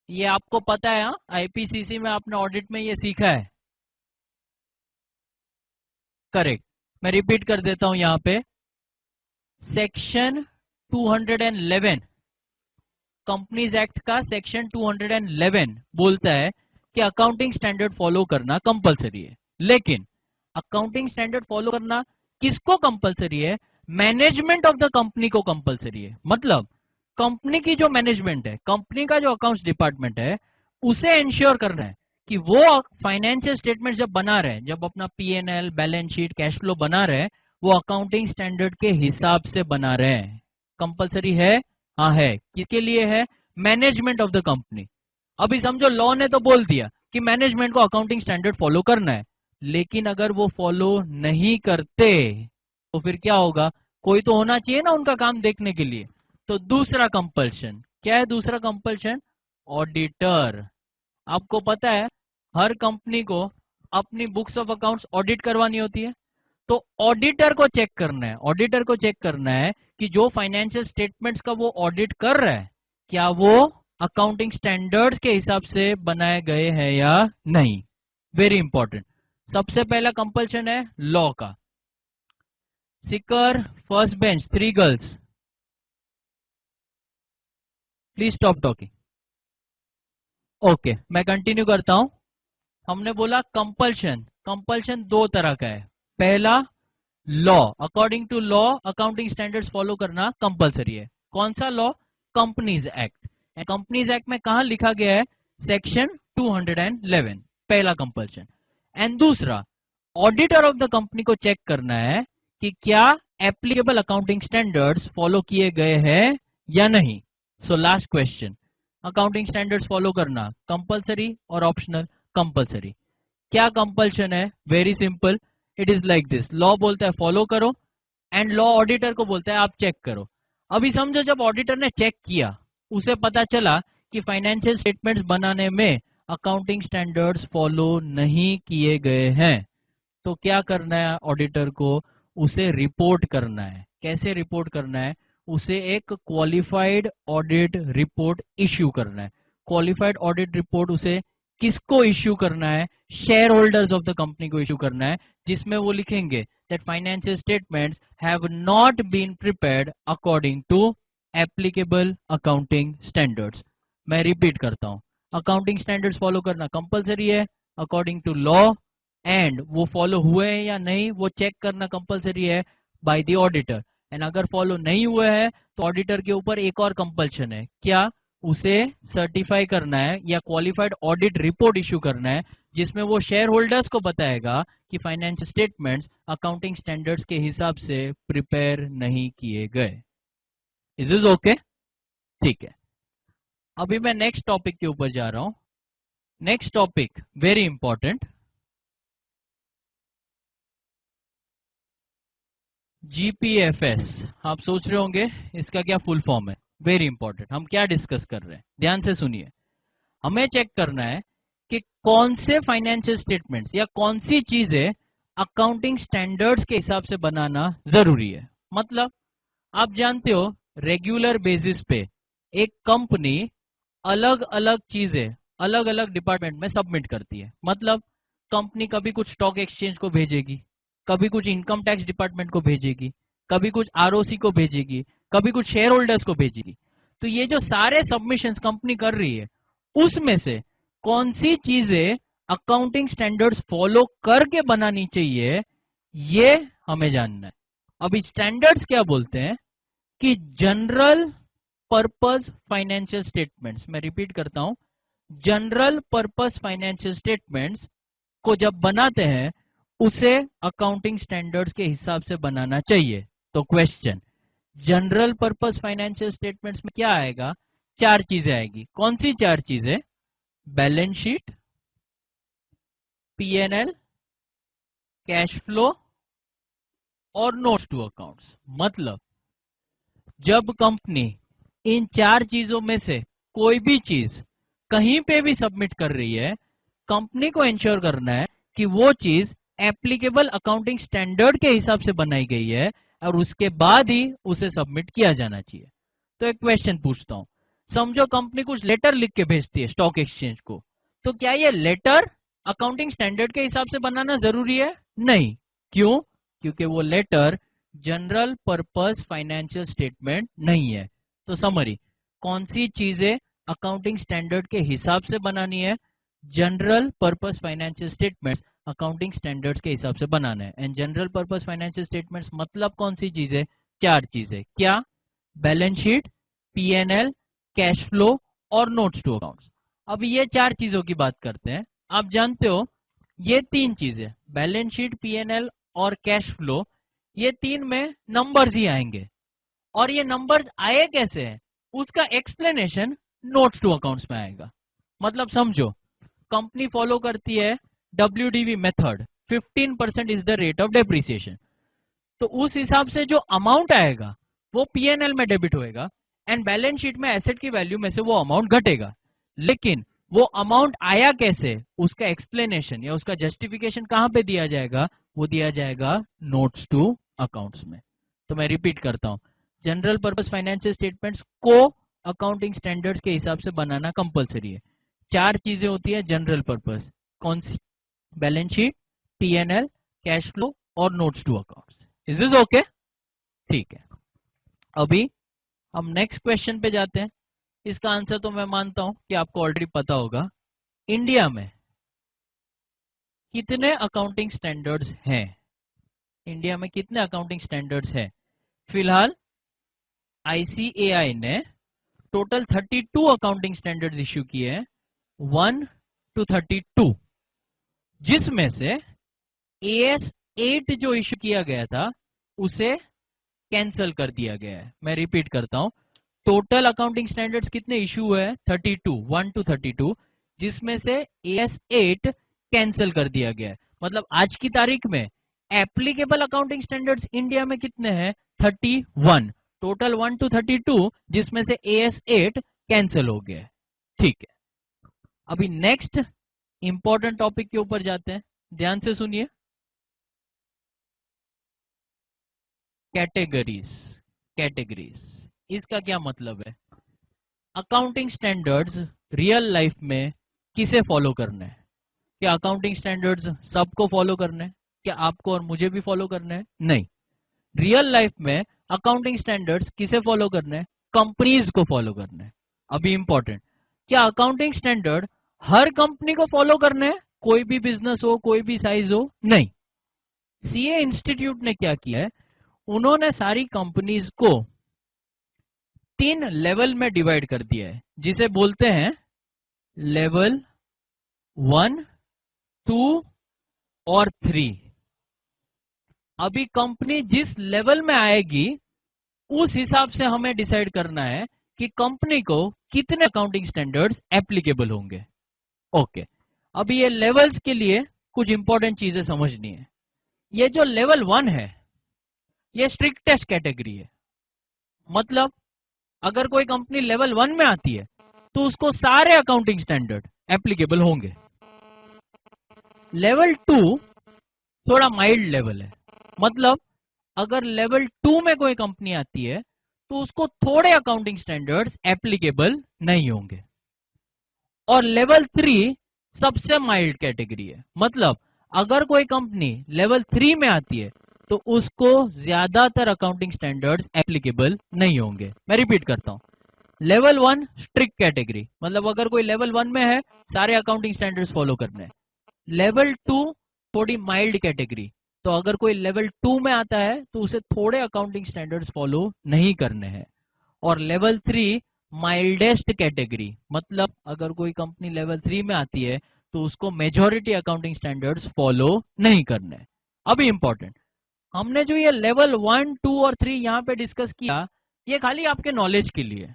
ये आपको पता है? हाँ, आईपीसीसी में आपने ऑडिट में ये सीखा है। करेक्ट। मैं रिपीट कर देता हूं यहां पे। सेक्शन 211, कंपनीज एक्ट का सेक्शन 211 बोलता है कि अकाउंटिंग स्टैंडर्ड फॉलो करना कंपलसरी है। लेकिन अकाउंटिंग स्टैंडर्ड फॉलो करना किसको कंपलसरी है? मैनेजमेंट ऑफ द कंपनी को कंपलसरी है। मतलब कंपनी की जो मैनेजमेंट है, कंपनी का जो अकाउंट्स डिपार्टमेंट है, उसे इंश्योर करना है कि वो फाइनेंशियल स्टेटमेंट जब बना रहे हैं, जब अपना PNL, balance sheet, cash flow बना रहे हैं, वो अकाउंटिंग स्टैंडर्ड के हिसाब से बना रहे हैं। कंपलसरी है? हाँ है। किसके लिए है? Management of the company. अभी समझो लॉ ने तो बोल दिया कि मैनेजमेंट को अकाउंटिंग स्टैंडर्ड फॉलो करना है, लेकिन अगर वो फॉलो नहीं करते तो फिर क्या होगा? कोई तो होना चाहिए ना उनका काम देखने के लिए। तो दूसरा कंपल्शन क्या है? दूसरा कंपल्शन ऑडिटर। आपको पता है हर कंपनी को अपनी बुक्स ऑफ अकाउंट्स ऑडिट करवानी होती है। तो ऑडिटर को चेक करना है, ऑडिटर को चेक करना है कि जो फाइनेंशियल स्टेटमेंट्स का वो ऑडिट कर रहा है, क्या वो अकाउंटिंग स्टैंडर्ड्स के हिसाब से बनाए गए हैं या नहीं। Very important. सबसे पहला कंपल्शन है लॉ का। सिकर, first bench, 3 girls, please stop talking. Okay, मैं कंटिन्यू करता हूं। हमने बोला कंपल्शन। कंपल्शन दो तरह का है। पहला, law. According to law accounting standards follow करना कंपलसरी है। कौन सा law? Companies act. Companies act में कहा लिखा गया है? सेक्शन 211, पहला कंपल्शन। एंड दूसरा, ऑडिटर ऑफ द कंपनी को चेक करना है कि क्या एप्लीकेबल अकाउंटिंग स्टैंडर्ड्स फॉलो किए गए हैं या नहीं। So last question, accounting standards follow करना कंपलसरी और ऑप्शनल? कंपलसरी। क्या कंपल्शन है? Very simple, it is like this. Law बोलता है फॉलो करो, एंड लॉ ऑडिटर को बोलता है आप चेक करो। अभी समझो जब ऑडिटर ने चेक किया, उसे पता चला कि फाइनेंशियल स्टेटमेंट्स बनाने में अकाउंटिंग स्टैंडर्ड्स फॉलो नहीं किए गए हैं, तो क्या करना है ऑडिटर को? उसे रिपोर्ट करना है। कैसे रिपोर्ट करना है? उसे एक क्वालिफाइड ऑडिट रिपोर्ट इश्यू करना है। क्वालिफाइड ऑडिट रिपोर्ट उसे किसको इश्यू करना है? Shareholders of the company को इश्यू करना है, जिसमें वो लिखेंगे that financial statements have not been prepared according to applicable accounting standards. मैं रिपीट करता हूं, अकाउंटिंग स्टैंडर्ड्स फॉलो करना कंपलसरी है अकॉर्डिंग टू लॉ, एंड वो फॉलो हुए हैं या नहीं वो चेक करना कंपलसरी है बाय द ऑडिटर। एंड अगर फॉलो नहीं हुए हैं तो ऑडिटर के ऊपर एक और कंपल्शन है। क्या? उसे सर्टिफाई करना है या क्वालिफाइड ऑडिट रिपोर्ट इश्यू करना है, जिसमें वो शेयर होल्डर्स को बताएगा कि फाइनेंशियल स्टेटमेंट्स अकाउंटिंग स्टैंडर्ड्स के हिसाब से प्रिपेयर नहीं किए गए। Is is okay? ठीक है, अभी मैं नेक्स्ट टॉपिक के ऊपर जा रहा हूं। Next topic very important, GPFS. आप सोच रहे होंगे इसका क्या फुल फॉर्म है? Very important. हम क्या डिस्कस कर रहे हैं, ध्यान से सुनिए। हमें चेक करना है कि कौन से फाइनेंशियल स्टेटमेंट्स या कौन सी चीजें अकाउंटिंग स्टैंडर्ड्स के हिसाब से बनाना जरूरी है। मतलब आप जानते हो रेगुलर बेसिस पे एक कंपनी अलग अलग चीजें अलग अलग डिपार्टमेंट में सबमिट करती है। मतलब कंपनी कभी कुछ स्टॉक एक्सचेंज को भेजेगी, कभी कुछ इनकम टैक्स डिपार्टमेंट को भेजेगी, कभी कुछ आरओसी को भेजेगी, कभी कुछ शेयर होल्डर्स को भेजेगी। तो ये जो सारे सबमिशंस कंपनी कर रही है, उसमें से कौन सी चीजें अकाउंटिंग स्टैंडर्ड्स फॉलो करके बनानी चाहिए, ये हमें जानना है। अभी स्टैंडर्ड्स क्या बोलते हैं कि जनरल पर्पस फाइनेंशियल स्टेटमेंट्स, मैं रिपीट करता हूं, जनरल पर्पस फाइनेंशियल स्टेटमेंट्स को जब बनाते हैं उसे अकाउंटिंग स्टैंडर्ड्स के हिसाब से बनाना चाहिए। तो question, general purpose financial statements में क्या आएगा? चार चीजें आएगी। कौन सी चार चीजें? Balance sheet, PNL, cash flow और नोट्स टू अकाउंट्स। मतलब जब कंपनी इन चार चीजों में से कोई भी चीज कहीं पे भी सबमिट कर रही है, कंपनी को इंश्योर करना है कि वो चीज एप्लीकेबल अकाउंटिंग स्टैंडर्ड के हिसाब से बनाई गई है और उसके बाद ही उसे सबमिट किया जाना चाहिए। तो एक क्वेश्चन पूछता हूं, समझो कंपनी कुछ लेटर लिख के भेजती है स्टॉक एक्सचेंज को, तो क्या ये लेटर अकाउंटिंग स्टैंडर्ड के हिसाब से बनाना जरूरी है? नहीं। क्यों? क्योंकि वो letter general purpose financial statement नहीं है। तो समरी, कौन सी चीजें अकाउंटिंग स्टैंडर्ड के हिसाब से बनानी है? General purpose financial statements accounting standards के हिसाब से बनाना है। And general purpose financial statements मतलब कौन सी चीजें? चार चीजें। क्या? Balance sheet, PNL, cash flow और नोट्स टू अकाउंट्स। अब ये चार चीजों की बात करते हैं। आप जानते हो ये तीन चीजें, बैलेंस शीट, पीएनएल और कैश फ्लो, ये तीन में नंबर्स ही आएंगे। और ये नंबर्स आए कैसे हैं, उसका एक्सप्लेनेशन नोट्स टू अकाउंट्स में आएगा। मतलब समझो कंपनी फॉलो करती है WDV method, 15% is the rate of depreciation. तो उस हिसाब से जो अमाउंट आएगा वो पीएनएल में डेबिट होएगा एंड बैलेंस शीट में एसेट की वैल्यू में से वो अमाउंट घटेगा। लेकिन वो अमाउंट आया कैसे, उसका एक्सप्लेनेशन या उसका जस्टिफिकेशन कहां पे दिया जाएगा? वो दिया जाएगा नोट्स टू अकाउंट्स में। तो मैं रिपीट करता हूं, जनरल पर्पस फाइनेंशियल स्टेटमेंट्स को अकाउंटिंग स्टैंडर्ड्स के हिसाब से बनाना कंपलसरी है। चार चीजें होती है जनरल पर्पस, कौन सी? Balance sheet, PNL, cash flow और notes to accounts. Is this okay? ठीक है, अभी हम नेक्स्ट क्वेश्चन पे जाते हैं। इसका आंसर तो मैं मानता हूं कि आपको ऑलरेडी पता होगा। इंडिया में कितने अकाउंटिंग स्टैंडर्ड्स हैं? इंडिया में कितने अकाउंटिंग स्टैंडर्ड्स हैं? फिलहाल आईसीएआई ने टोटल 32 अकाउंटिंग स्टैंडर्ड्स इश्यू किए हैं, 1 to 32, जिसमें से AS8 जो इश्यू किया गया था उसे कैंसिल कर दिया गया है। मैं रिपीट करता हूं, टोटल अकाउंटिंग स्टैंडर्ड्स कितने इश्यू हुए हैं? 32, 1 to 32, जिसमें से AS8 कैंसिल कर दिया गया है। मतलब आज की तारीख में एप्लीकेबल अकाउंटिंग स्टैंडर्ड्स इंडिया में कितने हैं? 31, टोटल 1 to 32, जिसमें से AS8 कैंसिल हो गया है। ठीक है, अभी नेक्स्ट इंपॉर्टेंट टॉपिक के ऊपर जाते हैं, ध्यान से सुनिए। कैटेगरीज, कैटेगरीज इसका क्या मतलब है? अकाउंटिंग स्टैंडर्ड्स रियल लाइफ में किसे फॉलो करना है? क्या अकाउंटिंग स्टैंडर्ड्स सबको फॉलो करना है? क्या आपको और मुझे भी फॉलो करना है? नहीं। रियल लाइफ में अकाउंटिंग स्टैंडर्ड्स किसे फॉलो करना है? कंपनीज को फॉलो करना है। अभी इंपॉर्टेंट, क्या अकाउंटिंग स्टैंडर्ड हर कंपनी को फॉलो करना है? कोई भी बिजनेस हो, कोई भी साइज हो? नहीं। सीए इंस्टीट्यूट ने क्या किया है, उन्होंने सारी कंपनीज को 3 लेवल में डिवाइड कर दिया है, जिसे बोलते हैं लेवल 1, 2 और 3। अभी कंपनी जिस लेवल में आएगी उस हिसाब से हमें डिसाइड करना है कि कंपनी को कितने अकाउंटिंग स्टैंडर्ड्स एप्लीकेबल होंगे। ओके, अभी ये लेवल्स के लिए कुछ इंपॉर्टेंट चीजें समझनी है। ये जो लेवल 1 है ये स्ट्रिक्टेस्ट कैटेगरी है। मतलब अगर कोई कंपनी लेवल 1 में आती है तो उसको सारे अकाउंटिंग स्टैंडर्ड एप्लीकेबल होंगे। लेवल 2 थोड़ा माइल्ड लेवल है। मतलब अगर लेवल 2 में कोई कंपनी आती है तो उसको थोड़े अकाउंटिंग स्टैंडर्ड्स एप्लीकेबल नहीं होंगे। और लेवल 3 सबसे माइल्ड कैटेगरी है। मतलब अगर कोई कंपनी लेवल 3 में आती है तो उसको ज्यादातर अकाउंटिंग स्टैंडर्ड्स एप्लीकेबल नहीं होंगे। मैं रिपीट करता हूं, लेवल 1 स्ट्रिक्ट कैटेगरी, मतलब अगर कोई लेवल 1 में है सारे अकाउंटिंग स्टैंडर्ड्स फॉलो करने हैं। लेवल 2 थोड़ी माइल्ड कैटेगरी, तो अगर कोई लेवल 2 में आता है तो उसे थोड़े अकाउंटिंग स्टैंडर्ड्स फॉलो नहीं करने हैं। और लेवल 3 माइल्डेस्ट कैटेगरी, मतलब अगर कोई कंपनी लेवल 3 में आती है तो उसको मेजॉरिटी अकाउंटिंग स्टैंडर्ड्स फॉलो नहीं करने। अभी इंपॉर्टेंट, हमने जो ये लेवल 1, 2 और 3 यहाँ पे डिस्कस किया ये खाली आपके नॉलेज के लिए।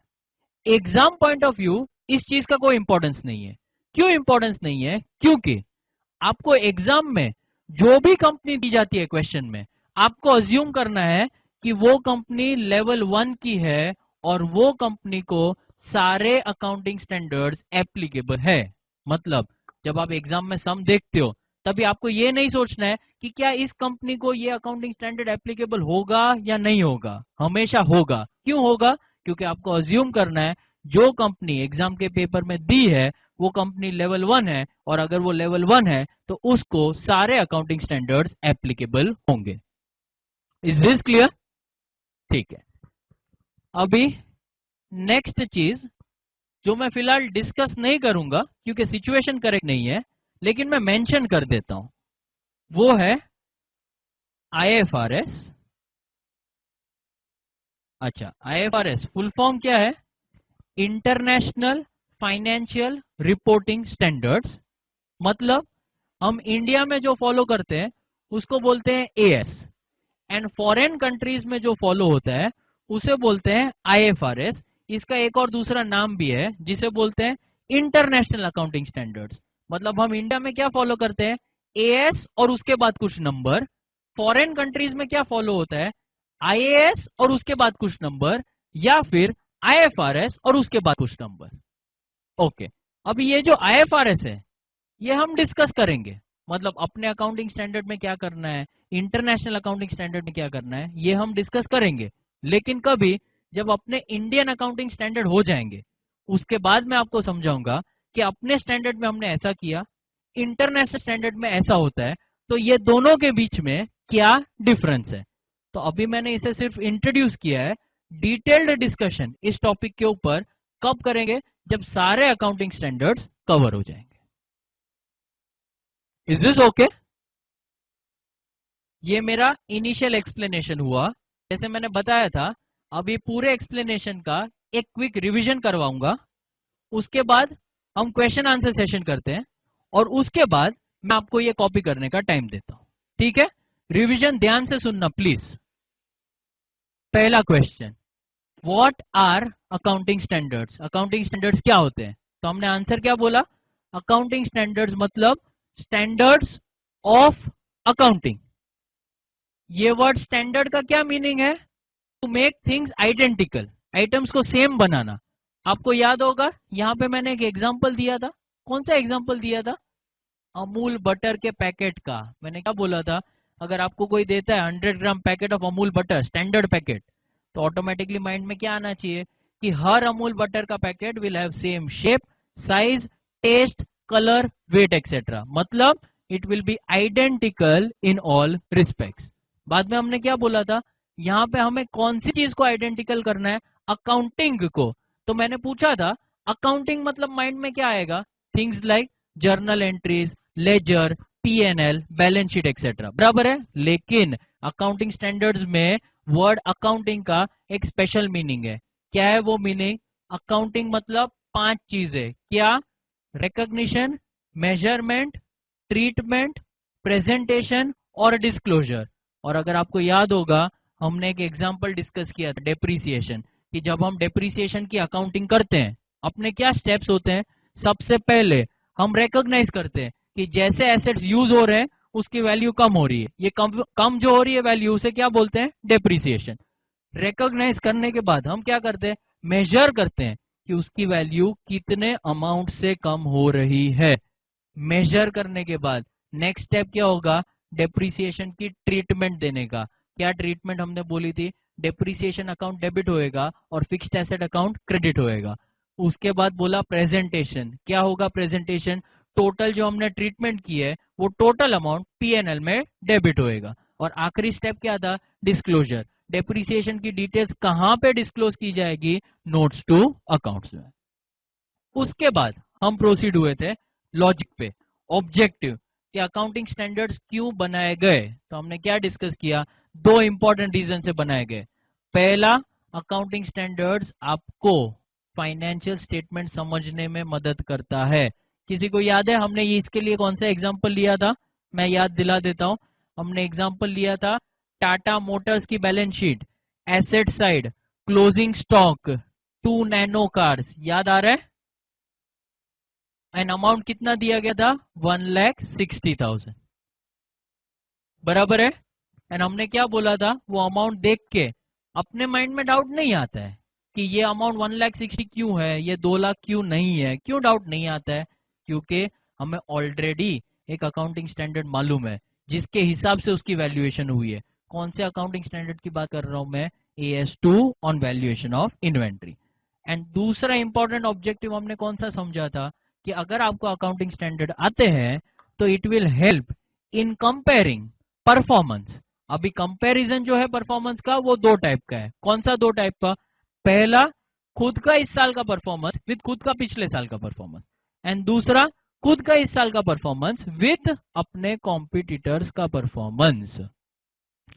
एग्जाम पॉइंट ऑफ व्यू इस चीज का कोई इंपॉर्टेंस नहीं है। क्यों इंपॉर्टेंस नहीं है? क्योंकि आपको एग्जाम में जो भी कंपनी दी जाती है क्वेश्चन में, आपको अज्यूम करना है कि वो कंपनी लेवल 1 की है और वो कंपनी को सारे अकाउंटिंग स्टैंडर्ड्स एप्लीकेबल है। मतलब जब आप एग्जाम में सम देखते हो तभी आपको ये नहीं सोचना है कि क्या इस कंपनी को ये अकाउंटिंग स्टैंडर्ड एप्लीकेबल होगा या नहीं होगा। हमेशा होगा। क्यों होगा? क्योंकि आपको अज्यूम करना है जो कंपनी एग्जाम के पेपर में दी है वो कंपनी लेवल 1 है, और अगर वो लेवल 1 है तो उसको सारे अकाउंटिंग स्टैंडर्ड्स एप्लीकेबल होंगे। Is this clear? ठीक है। अभी नेक्स्ट चीज जो मैं फिलहाल डिस्कस नहीं करूंगा क्योंकि सिचुएशन करेक्ट नहीं है, लेकिन मैं मेंशन कर देता हूं, वो है आईएफआरएस। अच्छा, आईएफआरएस फुल फॉर्म क्या है? International financial reporting standards. मतलब हम इंडिया में जो फॉलो करते हैं उसको बोलते हैं एएस, एंड फॉरेन कंट्रीज में जो फॉलो होता है उसे बोलते हैं आईएफआरएस। इसका एक और दूसरा नाम भी है जिसे बोलते हैं इंटरनेशनल अकाउंटिंग स्टैंडर्ड्स। मतलब हम इंडिया में क्या फॉलो करते हैं? एएस और उसके बाद कुछ नंबर। फॉरेन कंट्रीज में क्या फॉलो होता है? आईएएस और उसके बाद कुछ नंबर, या फिर आईएफआरएस और उसके बाद कुछ नंबर। ओके, अभी ये जो आईएफआरएस है ये हम डिस्कस करेंगे। मतलब अपने अकाउंटिंग स्टैंडर्ड में क्या करना है, इंटरनेशनल अकाउंटिंग स्टैंडर्ड में क्या करना है, ये हम डिस्कस करेंगे। लेकिन कभी जब अपने इंडियन अकाउंटिंग स्टैंडर्ड हो जाएंगे उसके बाद मैं आपको समझाऊंगा कि अपने स्टैंडर्ड में हमने ऐसा किया, इंटरनेशनल स्टैंडर्ड में ऐसा होता है, तो ये दोनों के बीच में क्या डिफरेंस है। तो अभी मैंने इसे सिर्फ इंट्रोड्यूस किया है। डिटेल्ड डिस्कशन इस टॉपिक के ऊपर कब करेंगे? जब सारे अकाउंटिंग स्टैंडर्ड्स कवर हो जाएंगे। Is this okay? ये मेरा इनिशियल एक्सप्लेनेशन हुआ। जैसे मैंने बताया था अभी पूरे एक्सप्लेनेशन का एक क्विक रिवीजन करवाऊंगा, उसके बाद हम क्वेश्चन आंसर सेशन करते हैं, और उसके बाद मैं आपको ये कॉपी करने का टाइम देता हूं। ठीक है? रिवीजन ध्यान से सुनना प्लीज। पहला question, what are accounting standards? Accounting standards क्या होते हैं? तो हमने आंसर क्या बोला? अकाउंटिंग स्टैंडर्ड्स मतलब स्टैंडर्ड्स ऑफ अकाउंटिंग। ये वर्ड स्टैंडर्ड का क्या मीनिंग है? To make things identical, items को सेम बनाना। आपको याद होगा यहाँ पे मैंने एक एग्जांपल दिया था। कौन सा एग्जांपल दिया था? अमूल बटर के पैकेट का। मैंने क्या बोला था? अगर आपको कोई देता है 100 gram packet of Amul butter, standard packet, तो ऑटोमेटिकली माइंड में क्या आना चाहिए कि हर अमूल बटर का packet will have same shape, size, taste, colour, weight etcetera. मतलब it will be identical in all respects. बाद में हमने क्या बोला था? यहाँ पे हमें कौन सी चीज को आइडेंटिकल करना है? अकाउंटिंग को। तो मैंने पूछा था अकाउंटिंग मतलब माइंड में क्या आएगा? Things like journal entries, ledger, PNL, balance sheet etcetera. बराबर है? लेकिन अकाउंटिंग स्टैंडर्ड्स में वर्ड अकाउंटिंग का एक स्पेशल मीनिंग है। क्या है वो मीनिंग? अकाउंटिंग मतलब 5 चीजें। क्या? रिकॉग्निशन, मेजरमेंट, ट्रीटमेंट, प्रेजेंटेशन और डिस्क्लोजर। और अगर आपको याद होगा, हमने एक एग्जांपल डिस्कस किया था डेप्रीसिएशन, कि जब हम डेप्रीसिएशन की अकाउंटिंग करते हैं अपने क्या स्टेप्स होते हैं। सबसे पहले हम रिकॉग्नाइज करते हैं कि जैसे एसेट्स यूज हो रहे हैं उसकी वैल्यू कम हो रही है, ये कम जो हो रही है वैल्यू, उसे क्या बोलते हैं, डेप्रीसिएशन। रिकॉग्नाइज करने के बाद हम क्या करते हैं, मेजर करते हैं कि उसकी वैल्यू कितने अमाउंट से कम हो रही है। मेजर करने के बाद नेक्स्ट स्टेप क्या होगा, डेप्रीसिएशन की ट्रीटमेंट देने का। क्या ट्रीटमेंट हमने बोली थी, डेप्रीसिएशन अकाउंट डेबिट होएगा और फिक्स्ड एसेट अकाउंट क्रेडिट होएगा। उसके बाद बोला प्रेजेंटेशन, क्या होगा प्रेजेंटेशन, टोटल जो हमने ट्रीटमेंट की है वो टोटल अमाउंट पीएनएल में डेबिट होएगा। और आखिरी स्टेप क्या था, डिस्क्लोजर, डेप्रीसिएशन की डिटेल्स कहां पे डिस्क्लोज की जाएगी, नोट्स टू अकाउंट्स में। उसके बाद हम प्रोसीड हुए थे लॉजिक पे, ऑब्जेक्टिव, कि अकाउंटिंग स्टैंडर्ड्स क्यों बनाए गए। तो हमने क्या डिस्कस किया, दो इंपॉर्टेंट रीजन से बनाए गए। पहला, अकाउंटिंग स्टैंडर्ड्स आपको फाइनेंशियल स्टेटमेंट समझने में मदद करता है। किसी को याद है हमने ये इसके लिए कौन सा एग्जांपल लिया था, मैं याद दिला देता हूं। हमने एग्जांपल लिया था टाटा मोटर्स की balance sheet, asset side, closing stock, 2 nano cars, याद आ रहा है। एंड अमाउंट कितना दिया गया था, 1,60,000, बराबर है। एंड हमने क्या बोला था, वो अमाउंट देख के अपने माइंड में डाउट नहीं आता है कि ये अमाउंट 1,60,000 क्यों है, ये 2 लाख क्यों नहीं है। क्यों डाउट नहीं आता है, क्योंकि हमें ऑलरेडी एक अकाउंटिंग स्टैंडर्ड मालूम है जिसके हिसाब से उसकी वैल्यूएशन हुई है। कौन से अकाउंटिंग स्टैंडर्ड की बात कर रहा हूं मैं, AS2 on valuation of inventory. And दूसरा इंपॉर्टेंट ऑब्जेक्टिव हमने कौन सा समझा था, कि अगर आपको अकाउंटिंग स्टैंडर्ड आते हैं तो it will help in comparing performance. अभी कंपैरिजन जो है परफॉर्मेंस का वो दो टाइप का है। कौन सा दो टाइप का, पहला खुद का इस साल का परफॉर्मेंस विद खुद का पिछले साल का परफॉर्मेंस, एंड दूसरा खुद का इस साल का परफॉर्मेंस विद अपने कॉम्पिटिटर्स का परफॉर्मेंस।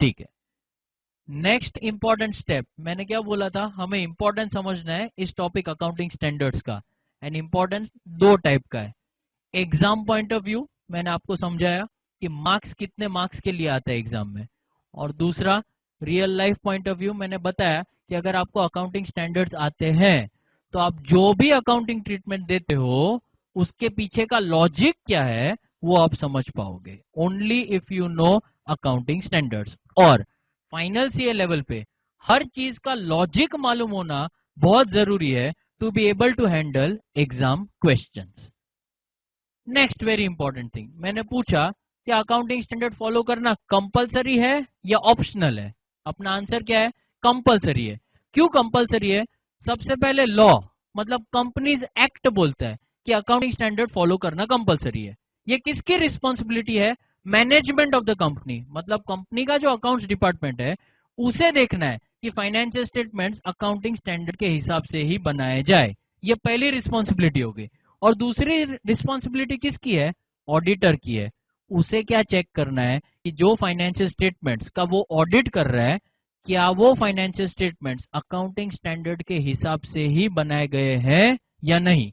ठीक है, नेक्स्ट इंपॉर्टेंट स्टेप, मैंने क्या बोला था, हमें इंपॉर्टेंट समझना है इस टॉपिक अकाउंटिंग स्टैंडर्ड्स का। एंड इंपॉर्टेंस दो टाइप का है। एग्जाम पॉइंट ऑफ व्यू, मैंने आपको समझाया कि मार्क्स कितने मार्क्स के लिए आता है एग्जाम में। और दूसरा real life point of view, मैंने बताया कि अगर आपको अकाउंटिंग स्टैंडर्ड्स आते हैं तो आप जो भी अकाउंटिंग ट्रीटमेंट देते हो उसके पीछे का लॉजिक क्या है वो आप समझ पाओगे, only if you know accounting standards. और फाइनल सीए लेवल पे हर चीज का लॉजिक मालूम होना बहुत जरूरी है to be able to handle exam questions. Next very important thing, मैंने पूछा कि अकाउंटिंग स्टैंडर्ड फॉलो करना कंपलसरी है या ऑप्शनल है। अपना आंसर क्या है, कंपलसरी है। क्यों कंपलसरी है, सबसे पहले लॉ मतलब कंपनीज एक्ट बोलता है कि अकाउंटिंग स्टैंडर्ड फॉलो करना कंपलसरी है। ये किसकी रिस्पॉन्सिबिलिटी है, मैनेजमेंट ऑफ द कंपनी, मतलब कंपनी का जो अकाउंट्स डिपार्टमेंट है उसे देखना है कि फाइनेंशियल स्टेटमेंट्स अकाउंटिंग स्टैंडर्ड के हिसाब से ही बनाए जाए। ये पहली रिस्पॉन्सिबिलिटी होगी। और दूसरी रिस्पॉन्सिबिलिटी किसकी है, ऑडिटर की है। उसे क्या चेक करना है कि जो फाइनेंशियल स्टेटमेंट्स का वो ऑडिट कर रहा है क्या वो फाइनेंशियल स्टेटमेंट्स अकाउंटिंग स्टैंडर्ड के हिसाब से ही बनाए गए हैं या नहीं।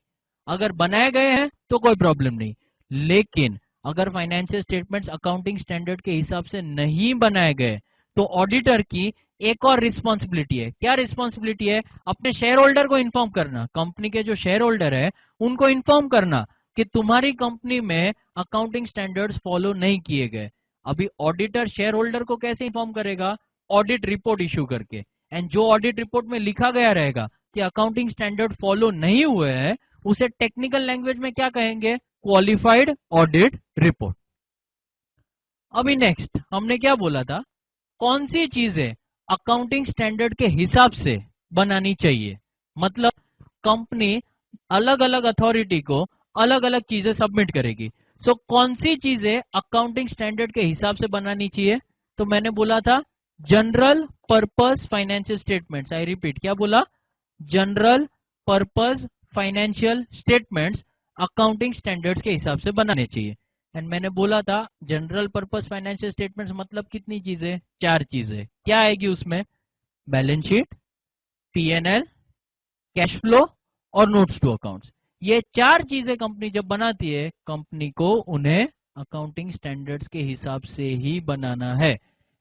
अगर बनाए गए हैं तो कोई प्रॉब्लम नहीं, लेकिन अगर फाइनेंशियल स्टेटमेंट्स अकाउंटिंग स्टैंडर्ड के हिसाब से नहीं बनाए गए तो ऑडिटर की एक और रिस्पॉन्सिबिलिटी है। क्या रिस्पॉन्सिबिलिटी है, अपने शेयर होल्डर को इन्फॉर्म करना, कंपनी के जो शेयर होल्डर है उनको इन्फॉर्म करना कि तुम्हारी कंपनी में अकाउंटिंग स्टैंडर्ड्स फॉलो नहीं किए गए। अभी ऑडिटर शेयर होल्डर को कैसे इन्फॉर्म करेगा, ऑडिट रिपोर्ट इश्यू करके। एंड जो ऑडिट रिपोर्ट में लिखा गया रहेगा कि अकाउंटिंग स्टैंडर्ड फॉलो नहीं हुए हैं उसे टेक्निकल लैंग्वेज में क्या कहेंगे, क्वालिफाइड ऑडिट रिपोर्ट। अभी नेक्स्ट हमने क्या बोला था, कौन सी चीजें अकाउंटिंग स्टैंडर्ड के हिसाब से बनानी चाहिए। मतलब कंपनी अलग अलग अथॉरिटी को अलग अलग चीजें सबमिट करेगी। सो कौन सी चीजें अकाउंटिंग स्टैंडर्ड के हिसाब से बनानी चाहिए, तो मैंने बोला था general purpose financial statements. I repeat, क्या बोला, general purpose financial statements accounting standards के हिसाब से बनाने चाहिए। एंड मैंने बोला था जनरल पर्पस फाइनेंशियल स्टेटमेंट्स मतलब कितनी चीजें, चार चीजें। क्या आएगी उसमें, balance sheet, PNL, cash flow और नोट्स टू अकाउंट्स। ये चार चीजें कंपनी जब बनाती है कंपनी को उन्हें अकाउंटिंग स्टैंडर्ड्स के हिसाब से ही बनाना है।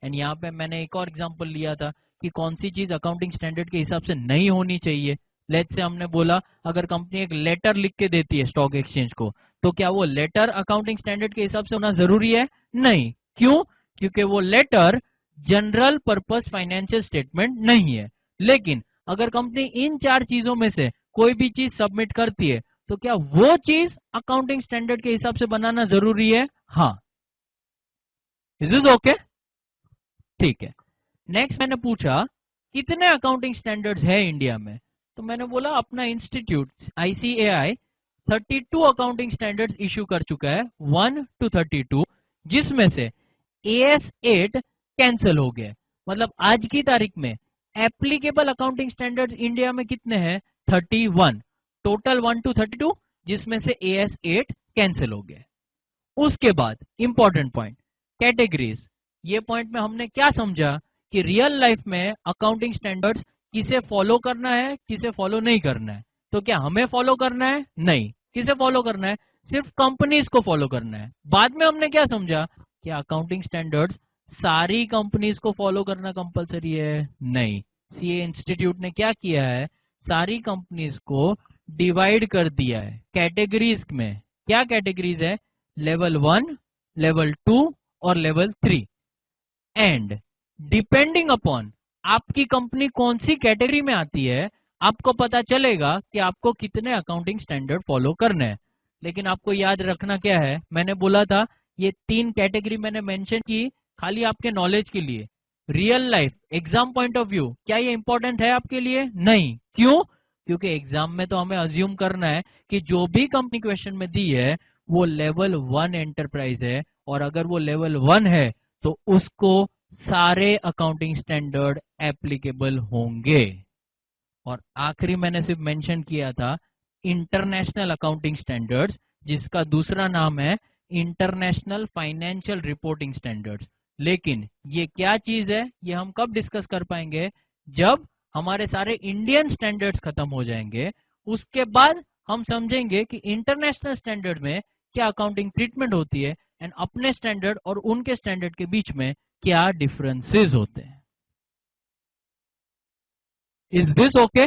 एंड यहाँ पे मैंने एक और एग्जांपल लिया था कि कौन सी चीज अकाउंटिंग स्टैंडर्ड के हिसाब से नहीं होनी चाहिए। लेट्स से हमने बोला अगर कंपनी एक लेटर लिख के देती है स्टॉक एक्सचेंज को, तो क्या वो लेटर अकाउंटिंग स्टैंडर्ड के हिसाब से होना जरूरी है? नहीं। क्यों? क्योंकि वो letter general purpose financial statement नहीं है। लेकिन अगर कंपनी इन 4 चीजों में से कोई भी चीज सबमिट करती है, तो क्या वो चीज अकाउंटिंग स्टैंडर्ड के हिसाब से बनाना जरूरी है? हाँ। Is is okay? ठीक है। नेक्स्ट मैंने पूछा कितने अकाउंटिंग स्टैंडर्ड्स है इंडिया में? तो मैंने बोला अपना institute ICAI 32 accounting standards issue कर चुका है, 1 to 32, जिसमें से AS8 कैंसिल हो गया। मतलब आज की तारीख में एप्लीकेबल अकाउंटिंग स्टैंडर्ड्स इंडिया में कितने हैं? 31, टोटल 1 to 32, जिसमें से AS8 कैंसिल हो गया। उसके बाद इंपॉर्टेंट पॉइंट, कैटेगरीज। ये पॉइंट में हमने क्या समझा कि रियल लाइफ में अकाउंटिंग स्टैंडर्ड्स किसे फॉलो करना है, किसे फॉलो नहीं करना है। तो क्या हमें फॉलो करना है? नहीं। किसे फॉलो करना है? सिर्फ कंपनीज को फॉलो करना है। बाद में हमने क्या समझा कि अकाउंटिंग स्टैंडर्ड्स सारी कंपनीज को फॉलो करना कंपलसरी है? नहीं। सीए इंस्टीट्यूट ने क्या किया है, सारी कंपनीज को डिवाइड कर दिया है कैटेगरीज में। क्या कैटेगरीज है? लेवल 1, लेवल 2 और लेवल 3। एंड डिपेंडिंग अपॉन आपकी कंपनी कौन सी कैटेगरी में आती है, आपको पता चलेगा कि आपको कितने अकाउंटिंग स्टैंडर्ड फॉलो करने हैं। लेकिन आपको याद रखना क्या है, मैंने बोला था ये 3 कैटेगरी मैंने मेंशन की खाली आपके नॉलेज के लिए। Real life exam point of view क्या ये इंपॉर्टेंट है आपके लिए? नहीं। क्यों? क्योंकि एग्जाम में तो हमें अज्यूम करना है कि जो भी कंपनी क्वेश्चन में दी है वो लेवल 1 एंटरप्राइज है, और अगर वो लेवल 1 है तो उसको सारे अकाउंटिंग स्टैंडर्ड एप्लीकेबल होंगे। और आखिरी मैंने सिर्फ मेंशन किया था इंटरनेशनल अकाउंटिंग स्टैंडर्ड्स, जिसका दूसरा नाम है इंटरनेशनल फाइनेंशियल रिपोर्टिंग स्टैंडर्ड्स। लेकिन ये क्या चीज है, ये हम कब डिस्कस कर पाएंगे? जब हमारे सारे इंडियन स्टैंडर्ड्स खत्म हो जाएंगे। उसके बाद हम समझेंगे कि इंटरनेशनल स्टैंडर्ड में क्या अकाउंटिंग ट्रीटमेंट होती है, एंड अपने स्टैंडर्ड और उनके स्टैंडर्ड के बीच में क्या डिफरेंसेस होते हैं। Is this okay?